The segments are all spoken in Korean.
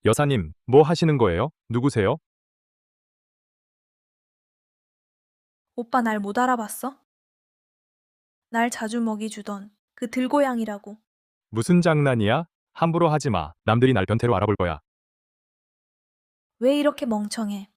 여사님, 뭐 하시는 거예요? 누구세요? 오빠 날 못 알아봤어? 날 자주 먹이 주던 그 들고양이라고. 무슨 장난이야? 함부로 하지 마. 남들이 날 변태로 알아볼 거야. 왜 이렇게 멍청해?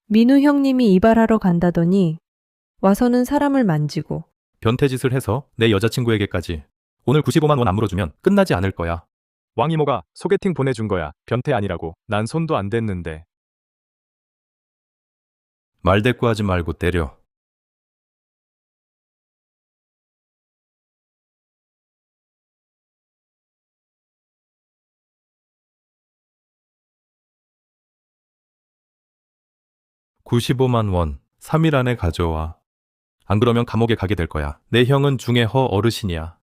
민우 형님이 이발하러 간다더니 와서는 사람을 만지고 변태짓을 해서 내 여자친구에게까지 오늘 95만 원 안 물어주면 끝나지 않을 거야. 왕이모가 소개팅 보내준 거야. 변태 아니라고. 난 손도 안 댔는데. 말대꾸하지 말고 때려. (95만 원) 3일 안에 가져와. 안 그러면 감옥에 가게 될 거야. 내 형은 중해허 어르신이야.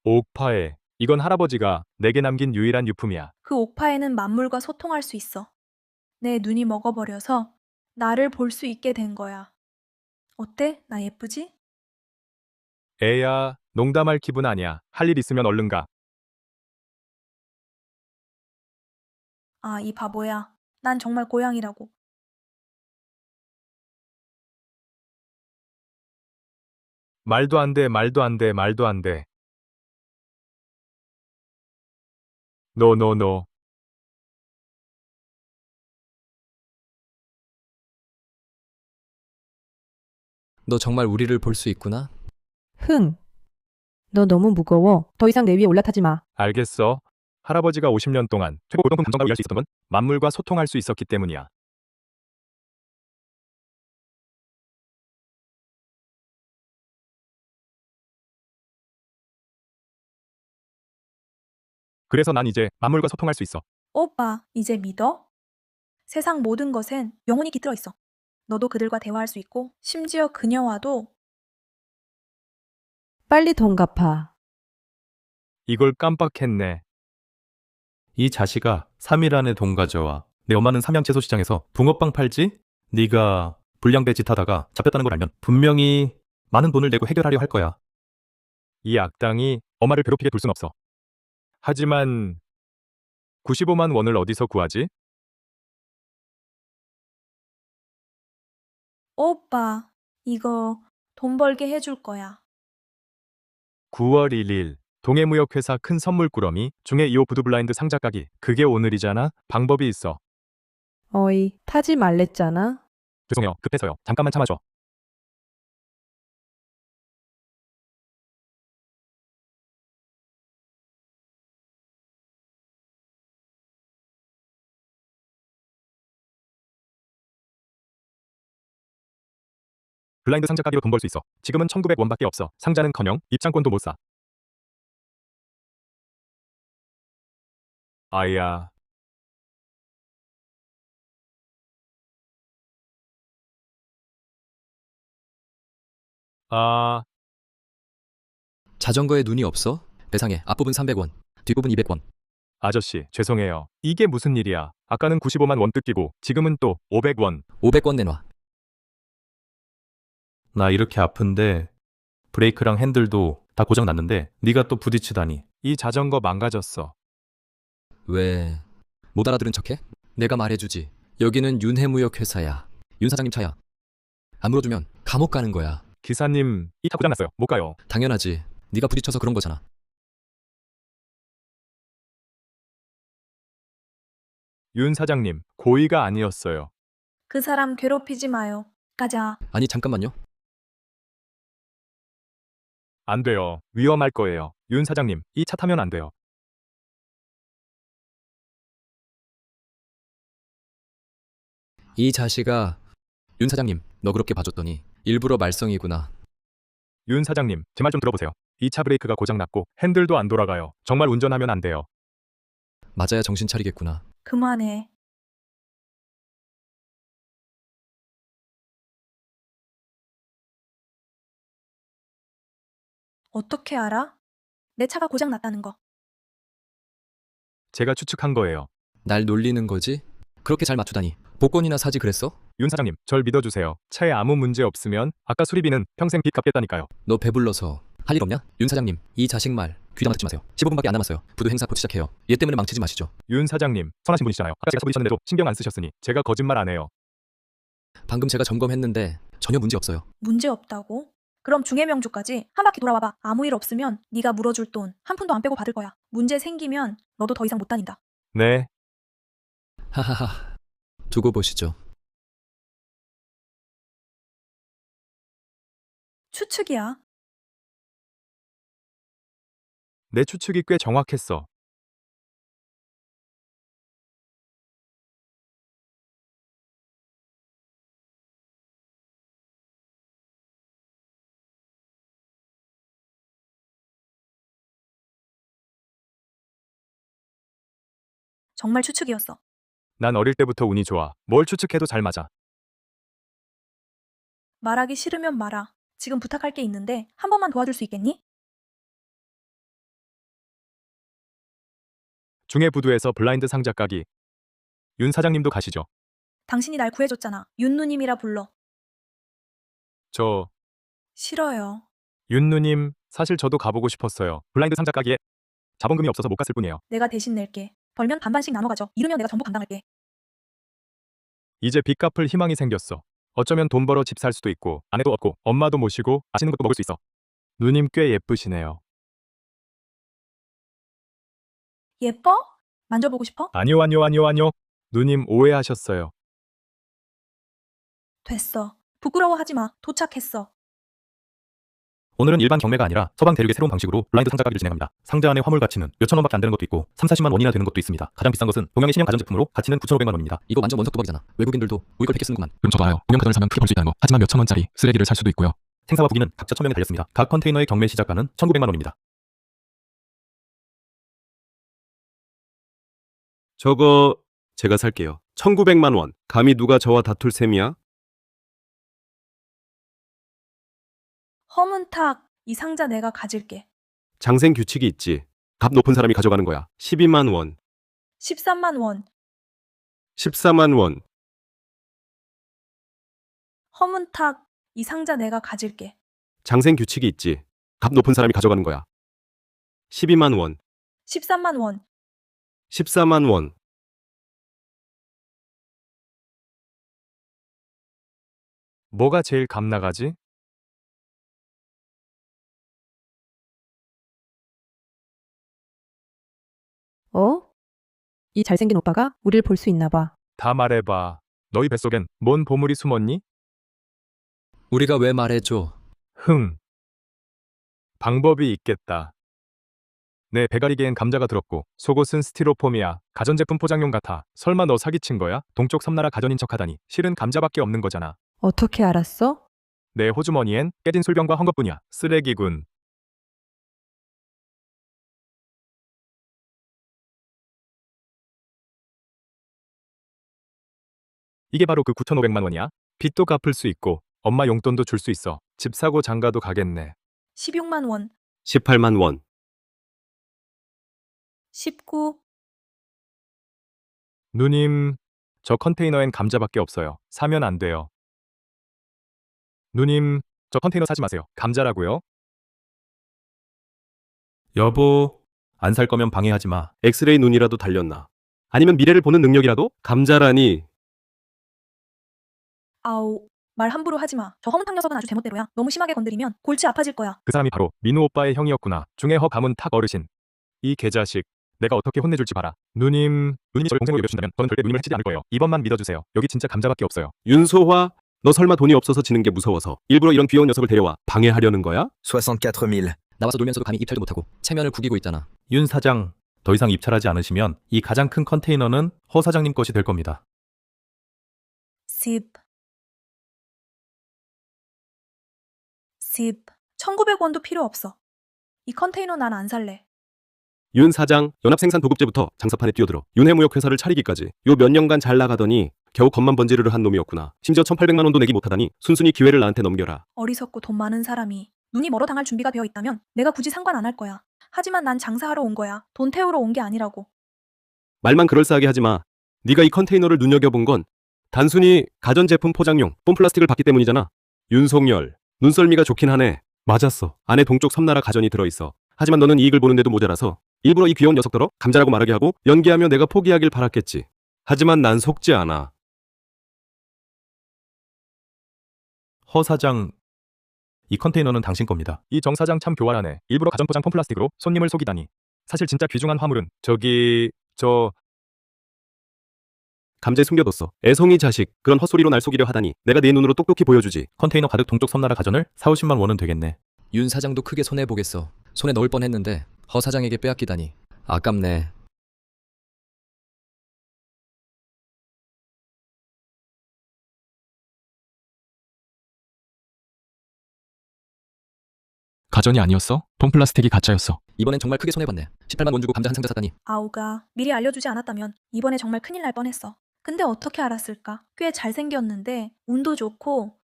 옥파에. 이건 할아버지가 내게 남긴 유일한 유품이야. 그 옥파에는 만물과 소통할 수 있어. 내 눈이 먹어버려서 나를 볼 수 있게 된 거야. 어때? 나 예쁘지? 애야, 농담할 기분 아니야. 할 일 있으면 얼른 가. 아, 이 바보야. 난 정말 고양이라고. 말도 안 돼, 말도 안 돼, 말도 안 돼. 노노노. 너 정말 우리를 볼 수 있구나? 흥. 너 너무 무거워. 더 이상 내 위에 올라타지 마. 알겠어. 할아버지가 50년 동안 최고 골동품 감정가로 일할 수 있었던 건 만물과 소통할 수 있었기 때문이야. 그래서 난 이제 만물과 소통할 수 있어. 오빠, 이제 믿어? 세상 모든 것엔 영혼이 깃들어 있어. 너도 그들과 대화할 수 있고, 심지어 그녀와도. 빨리 돈 갚아. 이걸 깜빡했네. 이 자식아, 3일 안에 돈 가져와. 내 엄마는 삼양채소시장에서 붕어빵 팔지? 네가 불량배 짓하다가 잡혔다는 걸 알면 분명히 많은 돈을 내고 해결하려 할 거야. 이 악당이 엄마를 괴롭히게 둘 순 없어. 하지만 95만 원을 어디서 구하지? 오빠, 이거 돈 벌게 해줄 거야. 9월 1일 동해무역회사 큰 선물 꾸러미 중에 2호 부두블라인드 상자 까기. 그게 오늘이잖아. 방법이 있어. 어이, 타지 말랬잖아. 죄송해요. 급해서요. 잠깐만 참아줘. 블라인드 상자 까기로 돈 벌 수 있어. 지금은 1,900원밖에 없어. 상자는커녕 입장권도 못 사. 아야. 아, 자전거에 눈이 없어? 배상해. 앞부분 300원, 뒷부분 200원. 아저씨, 죄송해요. 이게 무슨 일이야. 아까는 95만 원 뜯기고 지금은 또 500원. 500원 내놔. 나 이렇게 아픈데 브레이크랑 핸들도 다 고장 났는데 네가 또 부딪히다니. 이 자전거 망가졌어. 왜? 못 알아들은 척해? 내가 말해주지. 여기는 윤해무역회사야. 윤 사장님 차야. 안 물어주면 감옥 가는 거야. 기사님, 이 차 고장났어요. 못 가요. 당연하지. 네가 부딪혀서 그런 거잖아. 윤 사장님, 고의가 아니었어요. 그 사람 괴롭히지 마요. 가자. 아니 잠깐만요. 안 돼요. 위험할 거예요. 윤 사장님, 이 차 타면 안 돼요. 이 자식아. 윤 사장님, 너 그렇게 봐줬더니 일부러 말썽이구나. 윤 사장님, 제 말 좀 들어보세요. 이 차 브레이크가 고장났고 핸들도 안 돌아가요. 정말 운전하면 안 돼요. 맞아야 정신 차리겠구나. 그만해. 어떻게 알아? 내 차가 고장 났다는 거. 제가 추측한 거예요. 날 놀리는 거지? 그렇게 잘 맞추다니. 복권이나 사지 그랬어? 윤 사장님, 절 믿어주세요. 차에 아무 문제 없으면 아까 수리비는 평생 빚 갚겠다니까요. 너 배불러서 할 일 없냐? 윤 사장님, 이 자식 말 귀담아 듣지 마세요. 15분밖에 안 남았어요. 부도 행사 곧 시작해요. 얘 때문에 망치지 마시죠. 윤 사장님, 선하신 분이시잖아요. 아까 제가 소리셨는데도 신경 안 쓰셨으니 제가 거짓말 안 해요. 방금 제가 점검했는데 전혀 문제 없어요. 문제 없다고? 그럼 중해명주까지 한 바퀴 돌아와봐. 아무 일 없으면 네가 물어줄 돈 한 푼도 안 빼고 받을 거야. 문제 생기면 너도 더 이상 못 다닌다. 네, 하하하. 두고 보시죠. 추측이야. 내 추측이 꽤 정확했어. 정말 추측이었어. 난 어릴 때부터 운이 좋아. 뭘 추측해도 잘 맞아. 말하기 싫으면 말아. 지금 부탁할 게 있는데 한 번만 도와줄 수 있겠니? 중해부두에서 블라인드 상자 까기. 윤 사장님도 가시죠. 당신이 날 구해줬잖아. 윤누님이라 불러. 저, 싫어요. 윤 누님, 사실 저도 가보고 싶었어요. 블라인드 상자 까기에 자본금이 없어서 못 갔을 뿐이에요. 내가 대신 낼게. 벌면 반반씩 나눠 가져. 이러면 내가 전부 감당할게. 이제 빚 갚을 희망이 생겼어. 어쩌면 돈 벌어 집 살 수도 있고, 아내도 얻고, 엄마도 모시고, 맛있는 것도 먹을 수 있어. 누님 꽤 예쁘시네요. 예뻐? 만져보고 싶어? 아니요, 아니요, 아니요, 아니요. 누님 오해하셨어요. 됐어. 부끄러워하지 마. 도착했어. 오늘은 일반 경매가 아니라 서방 대륙의 새로운 방식으로 블라인드 상자 가기를 진행합니다. 상자 안의 화물 가치는 몇천 원밖에 안 되는 것도 있고 3, 40만 원이나 되는 것도 있습니다. 가장 비싼 것은 동양의 신형 가전제품으로 가치는 9,500만 원입니다. 이거 완전 원석 도박이잖아. 외국인들도 우리 걸 택해 쓰는구만. 그럼 저도 알아요. 공영 카드를 사면 크게 벌 수 있다는 거. 하지만 몇천 원짜리 쓰레기를 살 수도 있고요. 생사와 부기는 각자 천명에 달렸습니다. 각 컨테이너의 경매 시작가는 1,900만 원입니다. 저거 제가 살게요. 1900만 원. 감히 누가 저와 다툴 셈이야? 허문탁, 이 상자 내가 가질게. 장생 규칙이 있지. 값 높은 사람이 가져가는 거야. 12만 원. 13만 원. 14만 원. 허문탁, 이 상자 내가 가질게. 장생 규칙이 있지. 값 높은 사람이 가져가는 거야. 12만 원. 13만 원. 14만 원. 뭐가 제일 값 나가지? 어? 이 잘생긴 오빠가 우릴 볼 수 있나 봐. 다 말해봐. 너희 뱃속엔 뭔 보물이 숨었니? 우리가 왜 말해줘? 흥. 방법이 있겠다. 내 배가리개엔 감자가 들었고 속옷은 스티로폼이야. 가전제품 포장용 같아. 설마 너 사기친 거야? 동쪽 섬나라 가전인 척하다니. 실은 감자밖에 없는 거잖아. 어떻게 알았어? 내 호주머니엔 깨진 술병과 헝겊뿐이야. 쓰레기군. 이게 바로 그 9,500만 원이야. 빚도 갚을 수 있고 엄마 용돈도 줄 수 있어. 집 사고 장가도 가겠네. 16만 원. 18만 원. 19. 누님, 저 컨테이너엔 감자밖에 없어요. 사면 안 돼요. 누님, 저 컨테이너 사지 마세요. 감자라고요? 여보, 안 살 거면 방해하지 마. 엑스레이 눈이라도 달렸나? 아니면 미래를 보는 능력이라도? 감자라니. 아우. 말 함부로 하지 마. 저 허문탁 녀석은 아주 제멋대로야. 너무 심하게 건드리면 골치 아파질 거야. 그 사람이 바로 민우 오빠의 형이었구나. 중해허 가문 탁 어르신. 이 개자식. 내가 어떻게 혼내줄지 봐라. 누님이 저를 동생으로 여겨준다면 저는 절대 누님을 해치지 않을 거예요. 이번만 믿어주세요. 여기 진짜 감자밖에 없어요. 윤소화, 너 설마 돈이 없어서 지는 게 무서워서 일부러 이런 귀여운 녀석을 데려와 방해하려는 거야? 64 000. 나와서 놀면서도 감히 입찰도 못하고 체면을 구기고 있잖아. 윤 사장, 더 이상 입찰하지 않으시면 이 가장 큰 컨테이너는 허 사장님 것이 될 겁니다. 10. 1900원도 필요 없어. 이 컨테이너 난 안 살래. 윤 사장, 연합생산도급제부터 장사판에 뛰어들어 윤회무역회사를 차리기까지 요 몇 년간 잘 나가더니 겨우 겉만 번지르르 한 놈이었구나. 심지어 1,800만 원도 내기 못하다니 순순히 기회를 나한테 넘겨라. 어리석고 돈 많은 사람이 눈이 멀어 당할 준비가 되어 있다면 내가 굳이 상관 안 할 거야. 하지만 난 장사하러 온 거야. 돈 태우러 온 게 아니라고. 말만 그럴싸하게 하지 마. 네가 이 컨테이너를 눈여겨본 건 단순히 가전제품 포장용 폼플라스틱을 봤기 때문이잖아. 윤석열, 눈썰미가 좋긴 하네. 맞았어. 안에 동쪽 섬나라 가전이 들어있어. 하지만 너는 이익을 보는데도 모자라서 일부러 이 귀여운 녀석더러 감자라고 말하게 하고 연기하며 내가 포기하길 바랐겠지. 하지만 난 속지 않아. 허 사장, 이 컨테이너는 당신 겁니다. 이 정 사장 참 교활하네. 일부러 가전 포장 폼플라스틱으로 손님을 속이다니. 사실 진짜 귀중한 화물은 감자에 숨겨뒀어. 애송이 자식. 그런 헛소리로 날 속이려 하다니. 내가 네 눈으로 똑똑히 보여주지. 컨테이너 가득 동쪽 섬나라 가전을 4, 50만 원은 되겠네. 윤 사장도 크게 손해보겠어. 손에 넣을 뻔했는데 허 사장에게 빼앗기다니. 아깝네. 가전이 아니었어? 폼플라스틱이 가짜였어. 이번엔 정말 크게 손해봤네. 18만 원 주고 감자 한 상자 샀다니. 아우가 미리 알려주지 않았다면 이번에 정말 큰일 날 뻔했어. 근데 어떻게 알았을까? 꽤 잘생겼는데 운도 좋고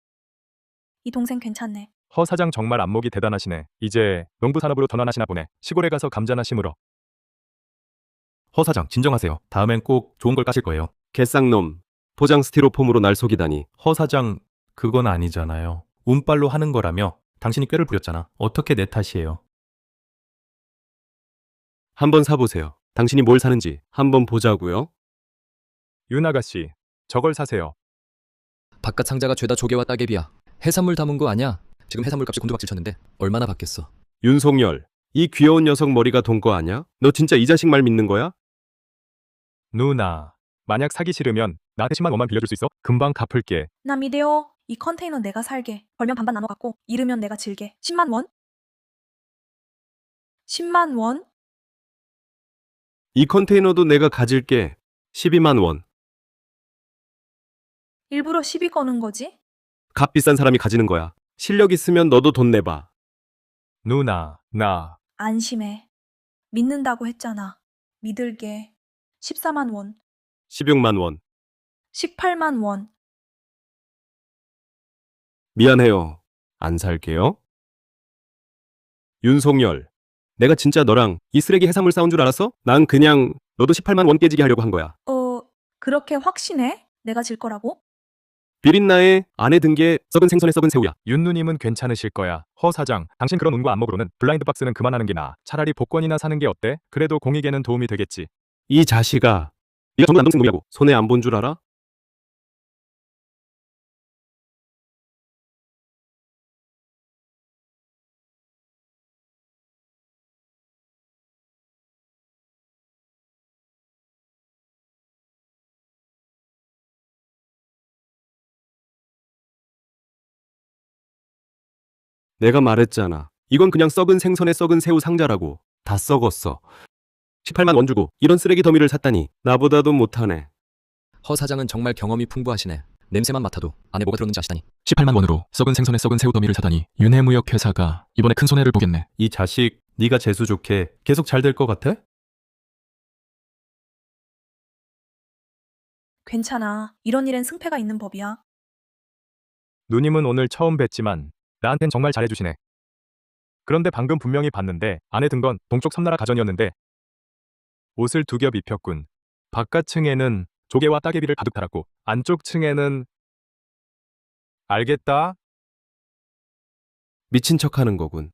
이 동생 괜찮네. 허 사장 정말 안목이 대단하시네. 이제 농부 산업으로 전환하시나 보네. 시골에 가서 감자나 심으러. 허 사장, 진정하세요. 다음엔 꼭 좋은 걸 까실 거예요. 개쌍놈. 포장 스티로폼으로 날 속이다니. 허 사장, 그건 아니잖아요. 운빨로 하는 거라며. 당신이 꾀를 부렸잖아. 어떻게 내 탓이에요? 한번 사보세요. 당신이 뭘 사는지 한번 보자고요. 윤 아가씨, 저걸 사세요. 바깥 상자가 죄다 조개와 따개비야. 해산물 담은 거 아니야? 지금 해산물 값이 곤두박질 쳤는데 얼마나 받겠어. 윤석열. 이 귀여운 녀석 머리가 돈 거 아냐? 너 진짜 이 자식 말 믿는 거야? 누나, 만약 사기 싫으면 나한테 10만 원만 빌려줄 수 있어? 금방 갚을게. 나 미대요. 이 컨테이너 내가 살게. 벌면 반반 나눠 갖고 잃으면 내가 질게. 10만 원? 10만 원? 이 컨테이너도 내가 가질게. 12만 원. 일부러 시비 거는 거지? 값 비싼 사람이 가지는 거야. 실력 있으면 너도 돈 내봐. 누나, 나 안심해. 믿는다고 했잖아. 믿을게. 14만 원. 16만 원. 18만 원. 미안해요. 안 살게요. 윤석열. 내가 진짜 너랑 이 쓰레기 해산물 싸운 줄 알았어? 난 그냥 너도 18만 원 깨지게 하려고 한 거야. 그렇게 확신해? 내가 질 거라고? 비린나에 안에 든 게 썩은 생선에 썩은 새우야. 윤 누님은 괜찮으실 거야. 허 사장, 당신 그런 운과 안목으로는 블라인드 박스는 그만하는 게 나아. 차라리 복권이나 사는 게 어때? 그래도 공익에는 도움이 되겠지. 이 자식아. 네가 전부 남동생 놈이라고 손해 안 본 줄 알아? 내가 말했잖아. 이건 그냥 썩은 생선에 썩은 새우 상자라고. 다 썩었어. 18만 원 주고 이런 쓰레기 더미를 샀다니. 나보다도 못하네. 허 사장은 정말 경험이 풍부하시네. 냄새만 맡아도 안에 뭐가 들었는지 아시다니. 18만 원으로 썩은 생선에 썩은 새우 더미를 사다니 윤해무역 회사가 이번에 큰 손해를 보겠네. 이 자식, 네가 재수 좋게 계속 잘 될 것 같아? 괜찮아. 이런 일엔 승패가 있는 법이야. 누님은 오늘 처음 뵀지만 나한텐 정말 잘해주시네. 그런데 방금 분명히 봤는데 안에 든 건 동쪽 섬나라 가전이었는데 옷을 두 겹 입혔군. 바깥 층에는 조개와 따개비를 가득 달았고 안쪽 층에는 알겠다. 미친 척하는 거군.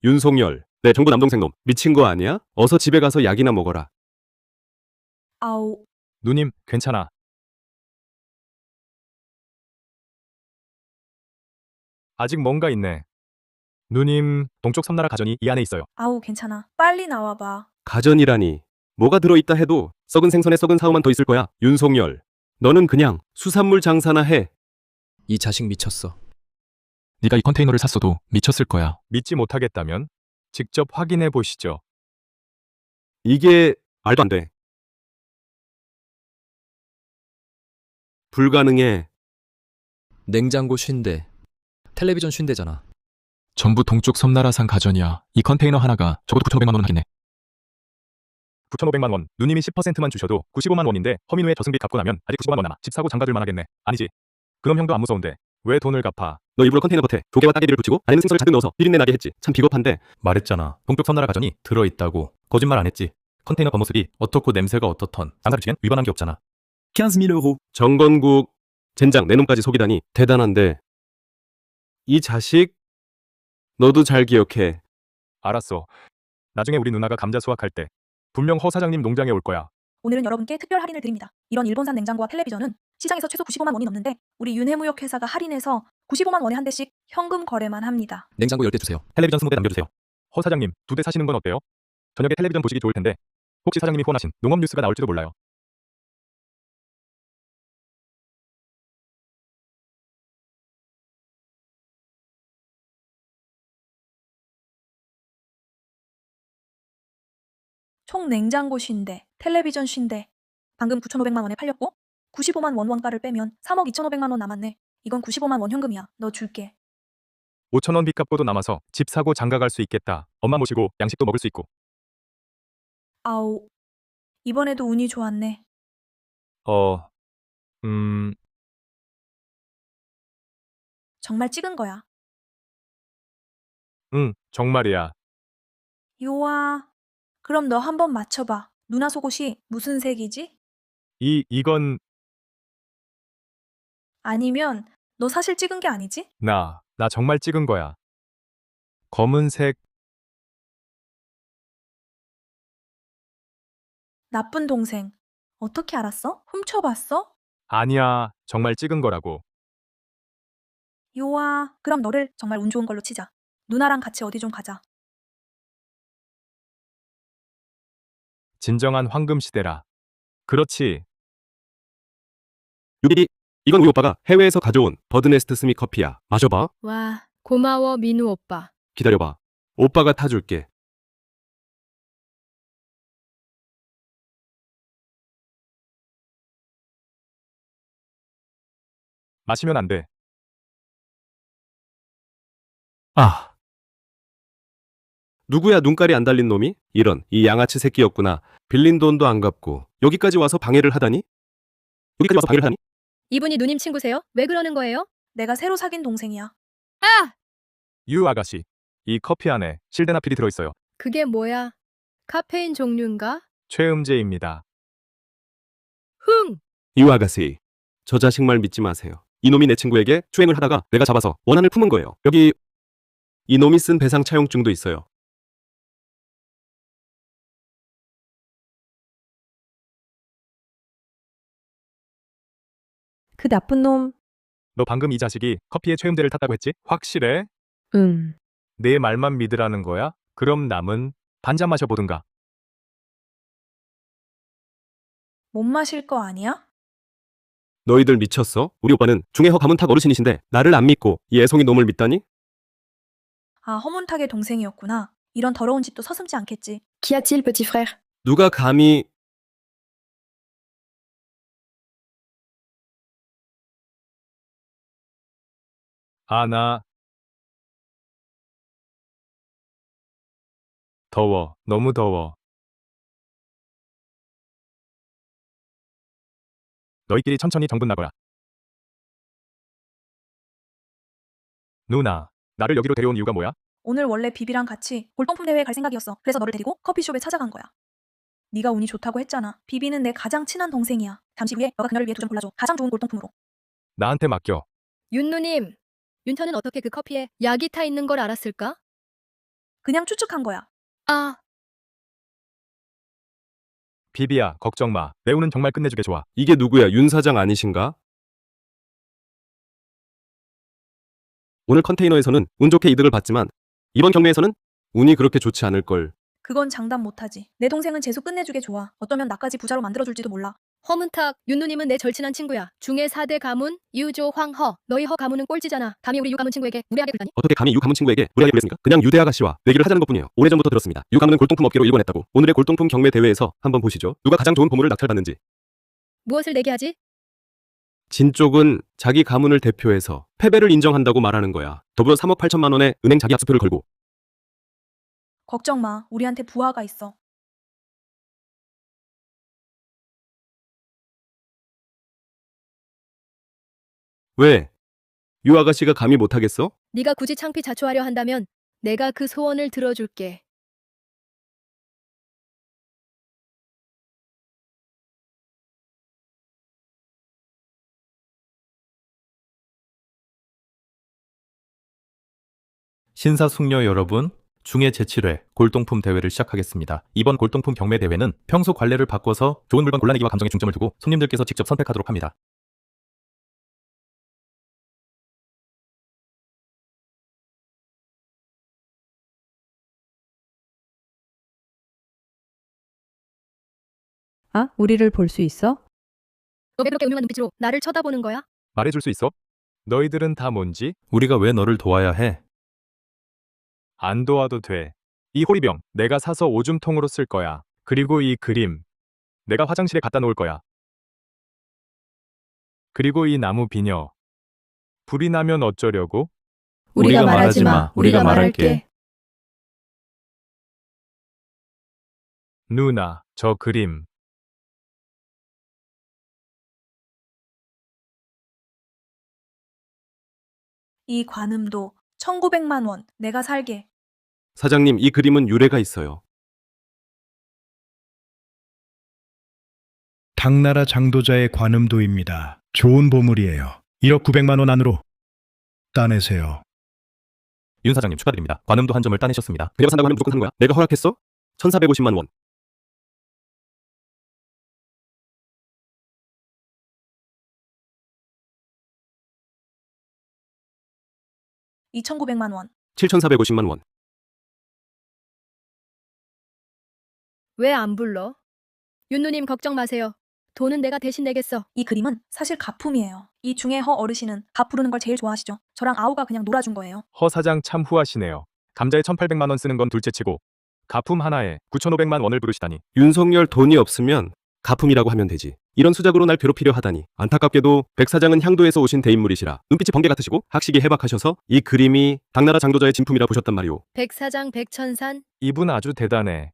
윤석열. 내 정부 남동생 놈. 미친 거 아니야? 어서 집에 가서 약이나 먹어라. 아우. 누님, 괜찮아. 아직 뭔가 있네. 누님, 동쪽 섬나라 가전이 이 안에 있어요. 아우, 괜찮아. 빨리 나와봐. 가전이라니. 뭐가 들어있다 해도 썩은 생선에 썩은 사우만 더 있을 거야. 윤석열. 너는 그냥 수산물 장사나 해. 이 자식 미쳤어. 네가 이 컨테이너를 샀어도 미쳤을 거야. 믿지 못하겠다면 직접 확인해 보시죠. 이게 말도 안 돼. 불가능해. 냉장고 쉰대. 텔레비전 쉰대잖아. 전부 동쪽 섬나라산 가전이야. 이 컨테이너 하나가 적어도 9,500만 원은 하겠네. 9,500만 원. 누님이 10%만 주셔도 95만 원인데 허민 후에 저승비 갚고 나면 아직 95만 원 남아. 집 사고 장가들 만하겠네. 아니지. 그놈 형도 안 무서운데 왜 돈을 갚아? 너 일부러 컨테이너 겉에 조개와 따개비를 붙이고 안에는 생선을 잔뜩 넣어서 비린내 나게 했지. 참 비겁한데. 말했잖아. 동쪽 섬나라 가전이 들어있다고. 거짓말 안 했지. 컨테이너 겉모습이 어떻고 냄새가 어떻던 장사 규칙엔 위반한 게 없잖아. 15 000 euros. 정건국 젠장 내 놈까지 속이다니 대단한데. 이 자식 너도 잘 기억해. 알았어. 나중에 우리 누나가 감자 수확할 때 분명 허 사장님 농장에 올 거야. 오늘은 여러분께 특별 할인을 드립니다. 이런 일본산 냉장고와 텔레비전은 시장에서 최소 95만 원이 넘는데 우리 윤해무역회사가 할인해서 95만 원에 한 대씩 현금 거래만 합니다. 냉장고 10대 주세요. 텔레비전 20대 남겨주세요. 허 사장님, 2대 사시는 건 어때요? 저녁에 텔레비전 보시기 좋을 텐데 혹시 사장님이 후원하신 농업 뉴스가 나올지도 몰라요. 총 냉장고 50대, 텔레비전 50대. 방금 9,500만 원에 팔렸고 95만 원 원가를 빼면 3억 2,500만 원 남았네. 이건 95만 원 현금이야. 너 줄게. 5천 원 빚 갚고도 남아서 집 사고 장가 갈 수 있겠다. 엄마 모시고 양식도 먹을 수 있고. 아우, 이번에도 운이 좋았네. 정말 찍은 거야. 응, 정말이야. 요아, 그럼 너 한번 맞춰봐. 누나 속옷이 무슨 색이지? 이건 아니면 너 사실 찍은 게 아니지? 나 정말 찍은 거야. 검은색. 나쁜 동생. 어떻게 알았어? 훔쳐봤어? 아니야, 정말 찍은 거라고. 요아, 그럼 너를 정말 운 좋은 걸로 치자. 누나랑 같이 어디 좀 가자. 진정한 황금 시대라. 그렇지. 유비리 이건 우리 오빠가 해외에서 가져온 버드네스트 스미 커피야. 마셔봐. 와, 고마워, 민우 오빠. 기다려봐. 오빠가 타줄게. 마시면 안 돼. 아. 누구야 눈깔이 안 달린 놈이? 이런 이 양아치 새끼였구나. 빌린 돈도 안 갚고 여기까지 와서 방해를 하다니? 여기까지 와서 방해를 하다니? 이분이 누님 친구세요? 왜 그러는 거예요? 내가 새로 사귄 동생이야. 아! 유 아가씨, 이 커피 안에 실데나필이 들어있어요. 그게 뭐야? 카페인 종류인가? 최음제입니다. 흥! 유 아가씨. 저 자식 말 믿지 마세요. 이놈이 내 친구에게 추행을 하다가 내가 잡아서 원한을 품은 거예요. 여기 이놈이 쓴 배상 차용증도 있어요. 그 나쁜 놈. 너 방금 이 자식이 커피에 최음제를 탔다고 했지? 확실해? 응. 내 말만 믿으라는 거야? 그럼 남은 반잔 마셔보든가. 못 마실 거 아니야? 너희들 미쳤어? 우리 오빠는 중해허 가문탁 어르신이신데 나를 안 믿고 이 애송이 놈을 믿다니? 아, 허문탁의 동생이었구나. 이런 더러운 짓도 서슴지 않겠지. Qu'y a-t-il, petit frère? 누가 감히 나 더워. 너무 더워. 너희끼리 천천히 정분 나거라. 누나, 나를 여기로 데려온 이유가 뭐야? 오늘 원래 비비랑 같이 골동품 대회에 갈 생각이었어. 그래서 너를 데리고 커피숍에 찾아간 거야. 네가 운이 좋다고 했잖아. 비비는 내 가장 친한 동생이야. 잠시 후에 너가 그녀를 위해 두 점 골라줘. 가장 좋은 골동품으로. 나한테 맡겨. 윤 누님, 윤터는 어떻게 그 커피에 약이 타 있는 걸 알았을까? 그냥 추측한 거야. 아, 비비야, 걱정 마. 내 운은 정말 끝내주게 좋아. 이게 누구야? 윤 사장 아니신가? 오늘 컨테이너에서는 운 좋게 이득을 봤지만 이번 경매에서는 운이 그렇게 좋지 않을걸. 그건 장담 못하지. 내 동생은 재수 끝내주게 좋아. 어쩌면 나까지 부자로 만들어줄지도 몰라. 허문탁, 윤 누님은 내 절친한 친구야. 중해 4대 가문, 유조, 황허. 너희 허 가문은 꼴찌잖아. 감히 우리 유 가문 친구에게 무례하게 굴다니? 어떻게 감히 유 가문 친구에게 무례하게 그랬습니까? 그냥 유대 아가씨와 내기를 하자는 것뿐이에요. 오래전부터 들었습니다. 유 가문은 골동품 업계로 일궈냈다고. 오늘의 골동품 경매 대회에서 한번 보시죠. 누가 가장 좋은 보물을 낙찰받는지. 무엇을 내게 하지? 진 쪽은 자기 가문을 대표해서 패배를 인정한다고 말하는 거야. 더불어 3억 8천만 원의 은행 자기 압수표를 걸고. 걱정 마. 우리한테 부하가 있어. 왜? 유 아가씨가 감히 못하겠어? 네가 굳이 창피 자초하려 한다면 내가 그 소원을 들어줄게. 신사숙녀 여러분, 중해 제7회 골동품 대회를 시작하겠습니다. 이번 골동품 경매 대회는 평소 관례를 바꿔서 좋은 물건 골라내기와 감정에 중점을 두고 손님들께서 직접 선택하도록 합니다. 아, 우리를 볼 수 있어? 너 왜 그렇게 음흉한 눈빛으로 나를 쳐다보는 거야? 말해줄 수 있어? 너희들은 다 뭔지? 우리가 왜 너를 도와야 해? 안 도와도 돼. 이 호리병 내가 사서 오줌통으로 쓸 거야. 그리고 이 그림 내가 화장실에 갖다 놓을 거야. 그리고 이 나무 비녀 불이 나면 어쩌려고? 우리가 말하지 마. 우리가 말할게. 누나, 저 그림 이 관음도 1900만 원 내가 살게. 사장님, 이 그림은 유래가 있어요. 당나라 장도자의 관음도입니다. 좋은 보물이에요. 1억 900만 원 안으로 따내세요. 윤 사장님 축하드립니다. 관음도 한 점을 따내셨습니다. 내가 산다고 하면 무조건 산 거야. 내가 허락했어? 1450만 원. (2,900만 원) 7450만 원. 왜 안 불러? 윤 누님 걱정 마세요. 돈은 내가 대신 내겠어. 이 그림은 사실 가품이에요. 이 중에 허 어르신은 밥 부르는 걸 제일 좋아하시죠. 저랑 아우가 그냥 놀아준 거예요. 허 사장 참 후하시네요. 감자에 1800만 원 쓰는 건 둘째치고 가품 하나에 9500만 원을 부르시다니. 윤석열 돈이 없으면 가품이라고 하면 되지. 이런 수작으로 날 괴롭히려 하다니. 안타깝게도 백 사장은 향도에서 오신 대인물이시라 눈빛이 번개 같으시고 학식이 해박하셔서 이 그림이 당나라 장도자의 진품이라 보셨단 말이오. 백사장 백천산 이분 아주 대단해.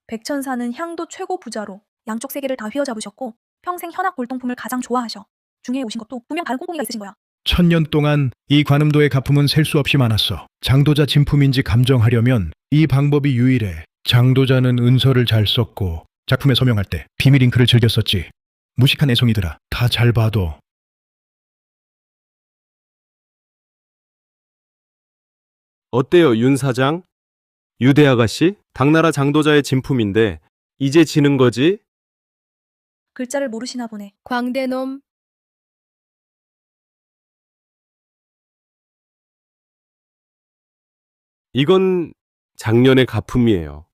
백천사는 향도 최고 부자로 양쪽 세계를 다 휘어잡으셨고 평생 현악 골동품을 가장 좋아하셔. 중에 오신 것도 분명 다른 꽁꽁이가 있으신 거야. 1000년 동안 이 관음도의 가품은 셀 수 없이 많았어. 장도자 진품인지 감정하려면 이 방법이 유일해. 장도자는 은서를 잘 썼고 작품에 서명할 때 비밀 잉크를 즐겨 썼지. 무식한 애송이들아, 다 잘 봐도. 어때요, 윤 사장? 유대 아가씨? 당나라 장도자의 진품인데 이제 지는 거지? 글자를 모르시나 보네. 광대놈. 이건 작년의 가품이에요.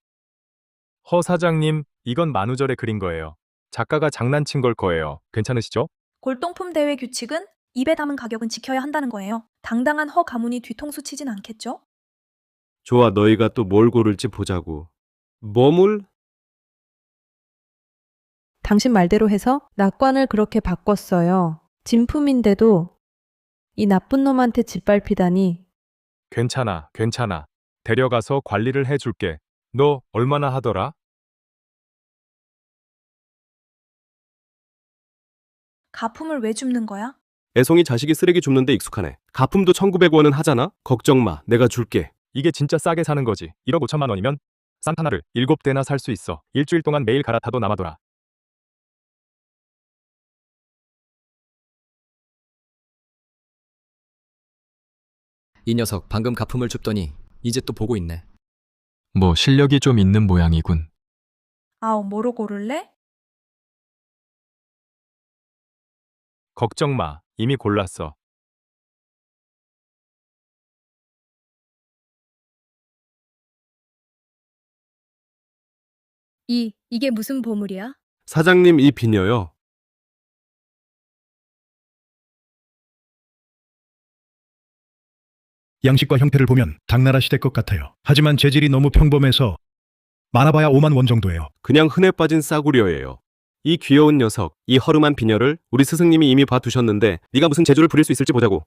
허 사장님, 이건 만우절에 그린 거예요. 작가가 장난친 걸 거예요. 괜찮으시죠? 골동품 대회 규칙은 입에 담은 가격은 지켜야 한다는 거예요. 당당한 허 가문이 뒤통수 치진 않겠죠? 좋아, 너희가 또 뭘 고를지 보자고. 뭐물? 당신 말대로 해서 낙관을 그렇게 바꿨어요. 진품인데도 이 나쁜 놈한테 짓밟히다니. 괜찮아, 괜찮아. 데려가서 관리를 해줄게. 너 얼마나 하더라? 가품을 왜 줍는 거야? 애송이 자식이 쓰레기 줍는데 익숙하네. 가품도 1900원은 하잖아? 걱정 마, 내가 줄게. 이게 진짜 싸게 사는 거지. 1억 5천만 원이면 산타나를 7대나 살 수 있어. 일주일 동안 매일 갈아타도 남아돌아. 이 녀석 방금 가품을 줍더니 이제 또 보고 있네. 뭐 실력이 좀 있는 모양이군. 아우, 뭐로 고를래? 걱정 마. 이미 골랐어. 이게 무슨 보물이야? 사장님, 이 비녀요. 양식과 형태를 보면 당나라 시대 것 같아요. 하지만 재질이 너무 평범해서 많아봐야 5만 원 정도예요. 그냥 흔해 빠진 싸구려예요. 이 귀여운 녀석, 이 허름한 비녀를 우리 스승님이 이미 봐두셨는데 네가 무슨 재주를 부릴 수 있을지 보자고.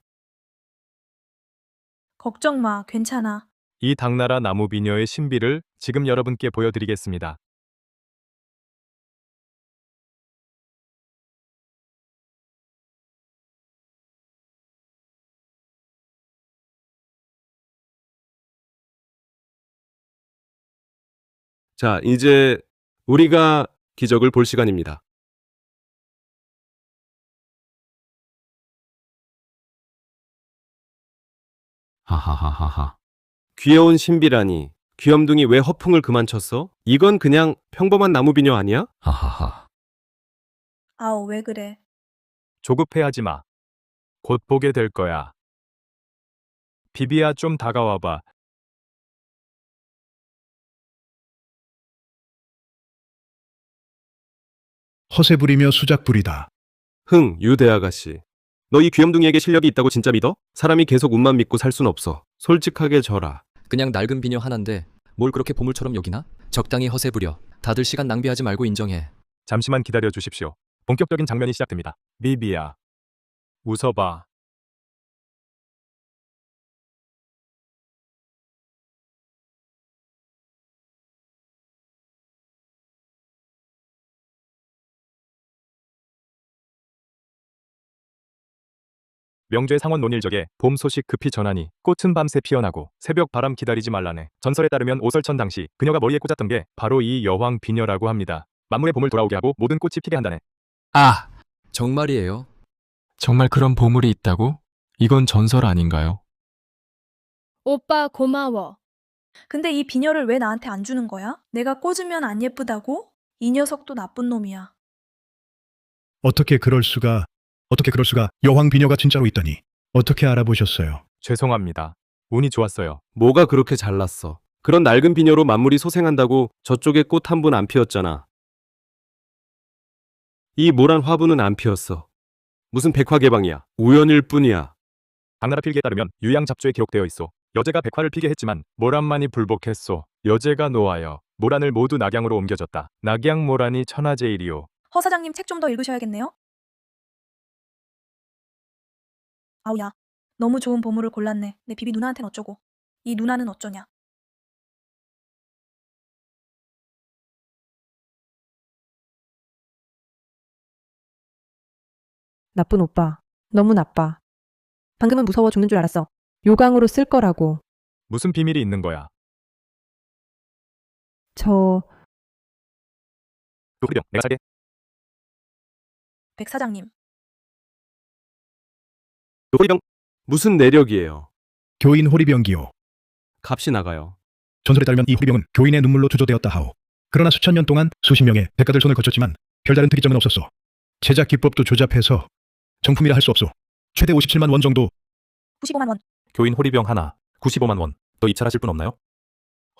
걱정 마, 괜찮아. 이 당나라 나무 비녀의 신비를 지금 여러분께 보여드리겠습니다. 자, 이제 우리가 기적을 볼 시간입니다. 하하하하하. 귀여운 신비라니. 귀염둥이 왜 허풍을 그만 쳤어? 이건 그냥 평범한 나무 비녀 아니야? 하하하. 아우, 왜 그래. 조급해하지 마. 곧 보게 될 거야. 비비야, 좀 다가와봐. 허세 부리며 수작 부리다. 흥, 유대 아가씨. 너 이 귀염둥이에게 실력이 있다고 진짜 믿어? 사람이 계속 운만 믿고 살 순 없어. 솔직하게 져라. 그냥 낡은 비녀 하나인데 뭘 그렇게 보물처럼 여기나? 적당히 허세 부려. 다들 시간 낭비하지 말고 인정해. 잠시만 기다려 주십시오. 본격적인 장면이 시작됩니다. 비비야, 웃어봐. 명죄 상원 논일적에 봄 소식 급히 전하니 꽃은 밤새 피어나고 새벽 바람 기다리지 말라네. 전설에 따르면 오설천 당시 그녀가 머리에 꽂았던 게 바로 이 여왕 비녀라고 합니다. 만물의 봄을 돌아오게 하고 모든 꽃이 피게 한다네. 아, 정말이에요. 정말 그런 보물이 있다고? 이건 전설 아닌가요? 오빠 고마워. 근데 이 비녀를 왜 나한테 안 주는 거야? 내가 꽂으면 안 예쁘다고? 이 녀석도 나쁜 놈이야. 어떻게 그럴 수가 여왕 비녀가 진짜로 있다니. 어떻게 알아보셨어요? 죄송합니다. 운이 좋았어요. 뭐가 그렇게 잘났어? 그런 낡은 비녀로 만물이 소생한다고 저쪽에 꽃 한 분 안 피었잖아. 이 모란 화분은 안 피었어. 무슨 백화개방이야. 우연일 뿐이야. 당나라 필기에 따르면 유양잡조에 기록되어 있어. 여제가 백화를 피게 했지만 모란만이 불복했소. 여제가 놓아여 모란을 모두 낙양으로 옮겨줬다. 낙양 모란이 천하제일이요. 허 사장님 책 좀 더 읽으셔야겠네요. 아우야, 너무 좋은 보물을 골랐네. 내 비비 누나한텐 어쩌고. 이 누나는 어쩌냐. 나쁜 오빠. 너무 나빠. 방금은 무서워 죽는 줄 알았어. 요강으로 쓸 거라고. 무슨 비밀이 있는 거야? 그 호리병 내가 살게. 백 사장님. 그 호리병 무슨 내력이에요? 교인 호리병기요. 값이 나가요. 전설에 따르면 이 호리병은 교인의 눈물로 주조되었다 하오. 그러나 수천 년 동안 수십 명의 백가들 손을 거쳤지만 별다른 특이점은 없었소. 제작 기법도 조잡해서 정품이라 할 수 없소. 최대 57만 원 정도. 95만 원. 교인 호리병 하나 95만 원. 더 입찰하실 분 없나요?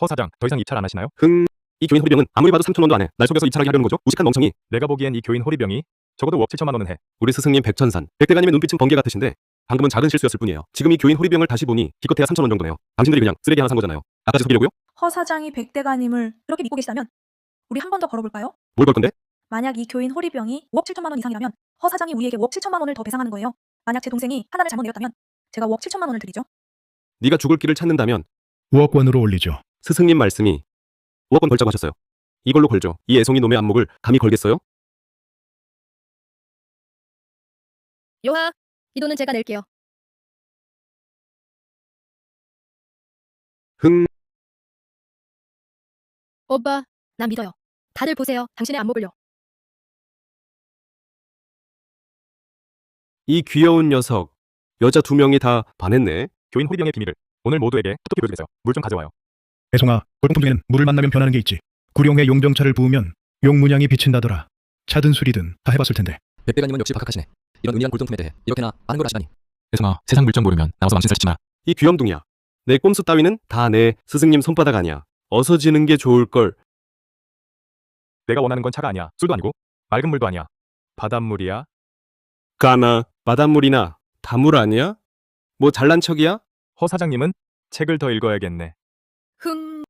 허 사장, 더 이상 입찰 안 하시나요? 이 교인 호리병은 아무리 봐도 3,000원도 안 해. 날 속여서 입찰하게 하려는 거죠? 무식한 멍청이. 내가 보기엔 이 교인 호리병이 적어도 5억 7천만 원은 해. 우리 스승님 백천산. 백대가님의 눈빛은 번개 같으신데 방금은 작은 실수였을 뿐이에요. 지금 이 교인 호리병을 다시 보니 기껏해야 3,000원 정도네요. 당신들이 그냥 쓰레기 하나 산 거잖아요. 아까지 속이려고요? 허 사장이 백대가님을 그렇게 믿고 계시다면 우리 한 번 더 걸어볼까요? 뭘 걸 건데? 만약 이 교인 호리병이 5억 7천만 원 이상이라면 허 사장이 우리에게 5억 7천만 원을 더 배상하는 거예요. 만약 제 동생이 판단을 잘못 내렸다면 제가 5억 7천만 원을 드리죠. 네가 죽을 길을 찾는다면 5억 원으로 올리죠. 스승님 말씀이 5억 원 걸자고 하셨어요. 이걸로 걸죠. 이 애송이 놈의 안목을 감히 걸겠어요? 요하, 이 돈은 제가 낼게요. 흥. 오빠, 나 믿어요. 다들 보세요. 당신의 안목을요. 이 귀여운 녀석. 여자 2명이 다 반했네. 교인 호리병의 비밀을 오늘 모두에게 톡톡히 보여주겠어요. 물 좀 가져와요. 애송아, 골동품 중에는 물을 만나면 변하는 게 있지. 구룡회 용병차를 부으면 용문양이 비친다더라. 차든 술이든 다 해봤을 텐데. 백배가님은 역시 박학하시네. 이런 은희한 골동품에 대해 이렇게나 아는 걸 아시다니. 혜성아, 세상 물정 모르면 나와서 망신 살치지 마. 이 귀염둥이야. 내 꼼수 따위는 다 내 스승님 손바닥 아니야. 어서 지는 게 좋을걸. 내가 원하는 건 차가 아니야. 술도 아니고 맑은 물도 아니야. 바닷물이야. 까나 바닷물이나 다물 아니야? 뭐 잘난 척이야? 허 사장님은 책을 더 읽어야겠네. 흥.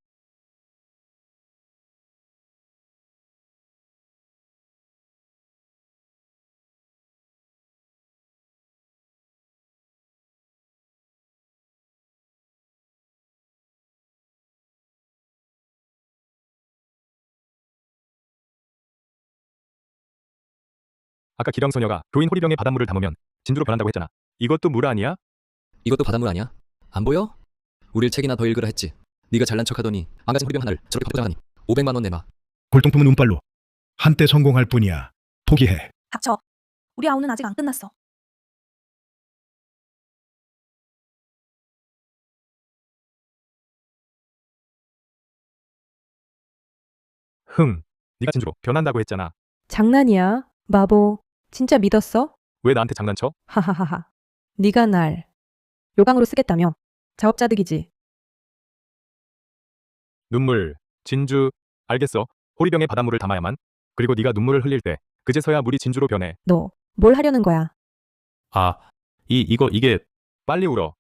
아까 기령 소녀가 교인 호리병에 바닷물을 담으면 진주로 변한다고 했잖아. 이것도 물 아니야? 이것도 바닷물 아니야? 안 보여? 우릴 책이나 더 읽으라 했지. 네가 잘난 척하더니 망가진 호리병 하나를 저렇게 바꾸자니. 500만 원 내놔. 골동품은 운빨로. 한때 성공할 뿐이야. 포기해. 닥쳐. 우리 아우는 아직 안 끝났어. 네가 진주로 변한다고 했잖아. 장난이야. 마보. 진짜 믿었어? 왜 나한테 장난쳐? 하하하하. 네가 날 요강으로 쓰겠다며. 자업자득이지. 눈물, 진주, 알겠어. 호리병에 바닷물을 담아야만. 그리고 네가 눈물을 흘릴 때 그제서야 물이 진주로 변해. 너 뭘 하려는 거야? 아, 이게 빨리 울어.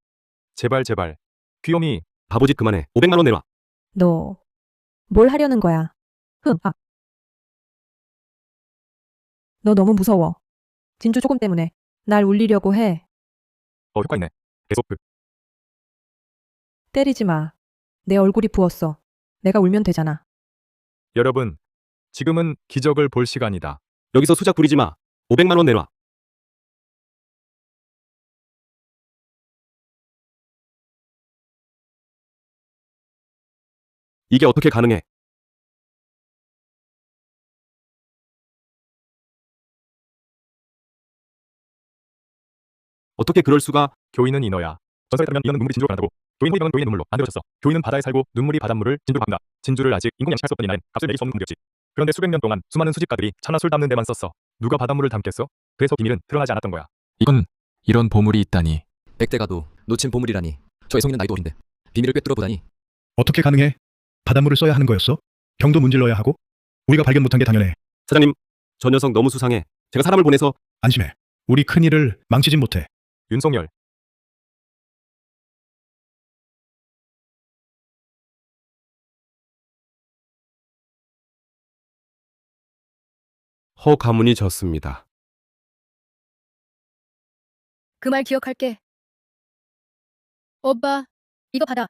제발 제발. 귀요미, 바보짓 그만해. 500만 원 내놔. 너 뭘 하려는 거야? 아. 너 너무 무서워. 진주 조금 때문에 날 울리려고 해. 효과 있네. 계속 때리지 마. 내 얼굴이 부었어. 내가 울면 되잖아. 여러분, 지금은 기적을 볼 시간이다. 여기서 수작 부리지 마. 500만 원 내놔. 이게 어떻게 가능해? 어떻게 그럴 수가? 교인은 인어야. 전설에 따르면 인어는 눈물이 진주로 변한다고. 교인 호리병은 교인의 눈물로 만들어졌어. 교인은 바다에 살고 눈물이 바닷물을 진주로 바꾼다. 진주를 아직 인공 양식할 수 없던 이날엔 값을 매길 수 없는 금이었지. 그런데 수백 년 동안 수많은 수집가들이 천하술 담는 데만 썼어. 누가 바닷물을 담겠어? 그래서 비밀은 드러나지 않았던 거야. 이런 보물이 있다니. 100대 가도 놓친 보물이라니. 저 애송이는 나이도 어린데 비밀을 꿰뚫어 보다니. 어떻게 가능해? 바닷물을 써야 하는 거였어? 병도 문질러야 하고? 우리가 발견 못한 게 당연해. 사장님, 저 녀석 너무 수상해. 제가 사람을 보내서 안심해. 우리 큰일을 망치진 못해. 윤석열, 허 가문이 졌습니다. 그 말 기억할게. 오빠, 이거 받아.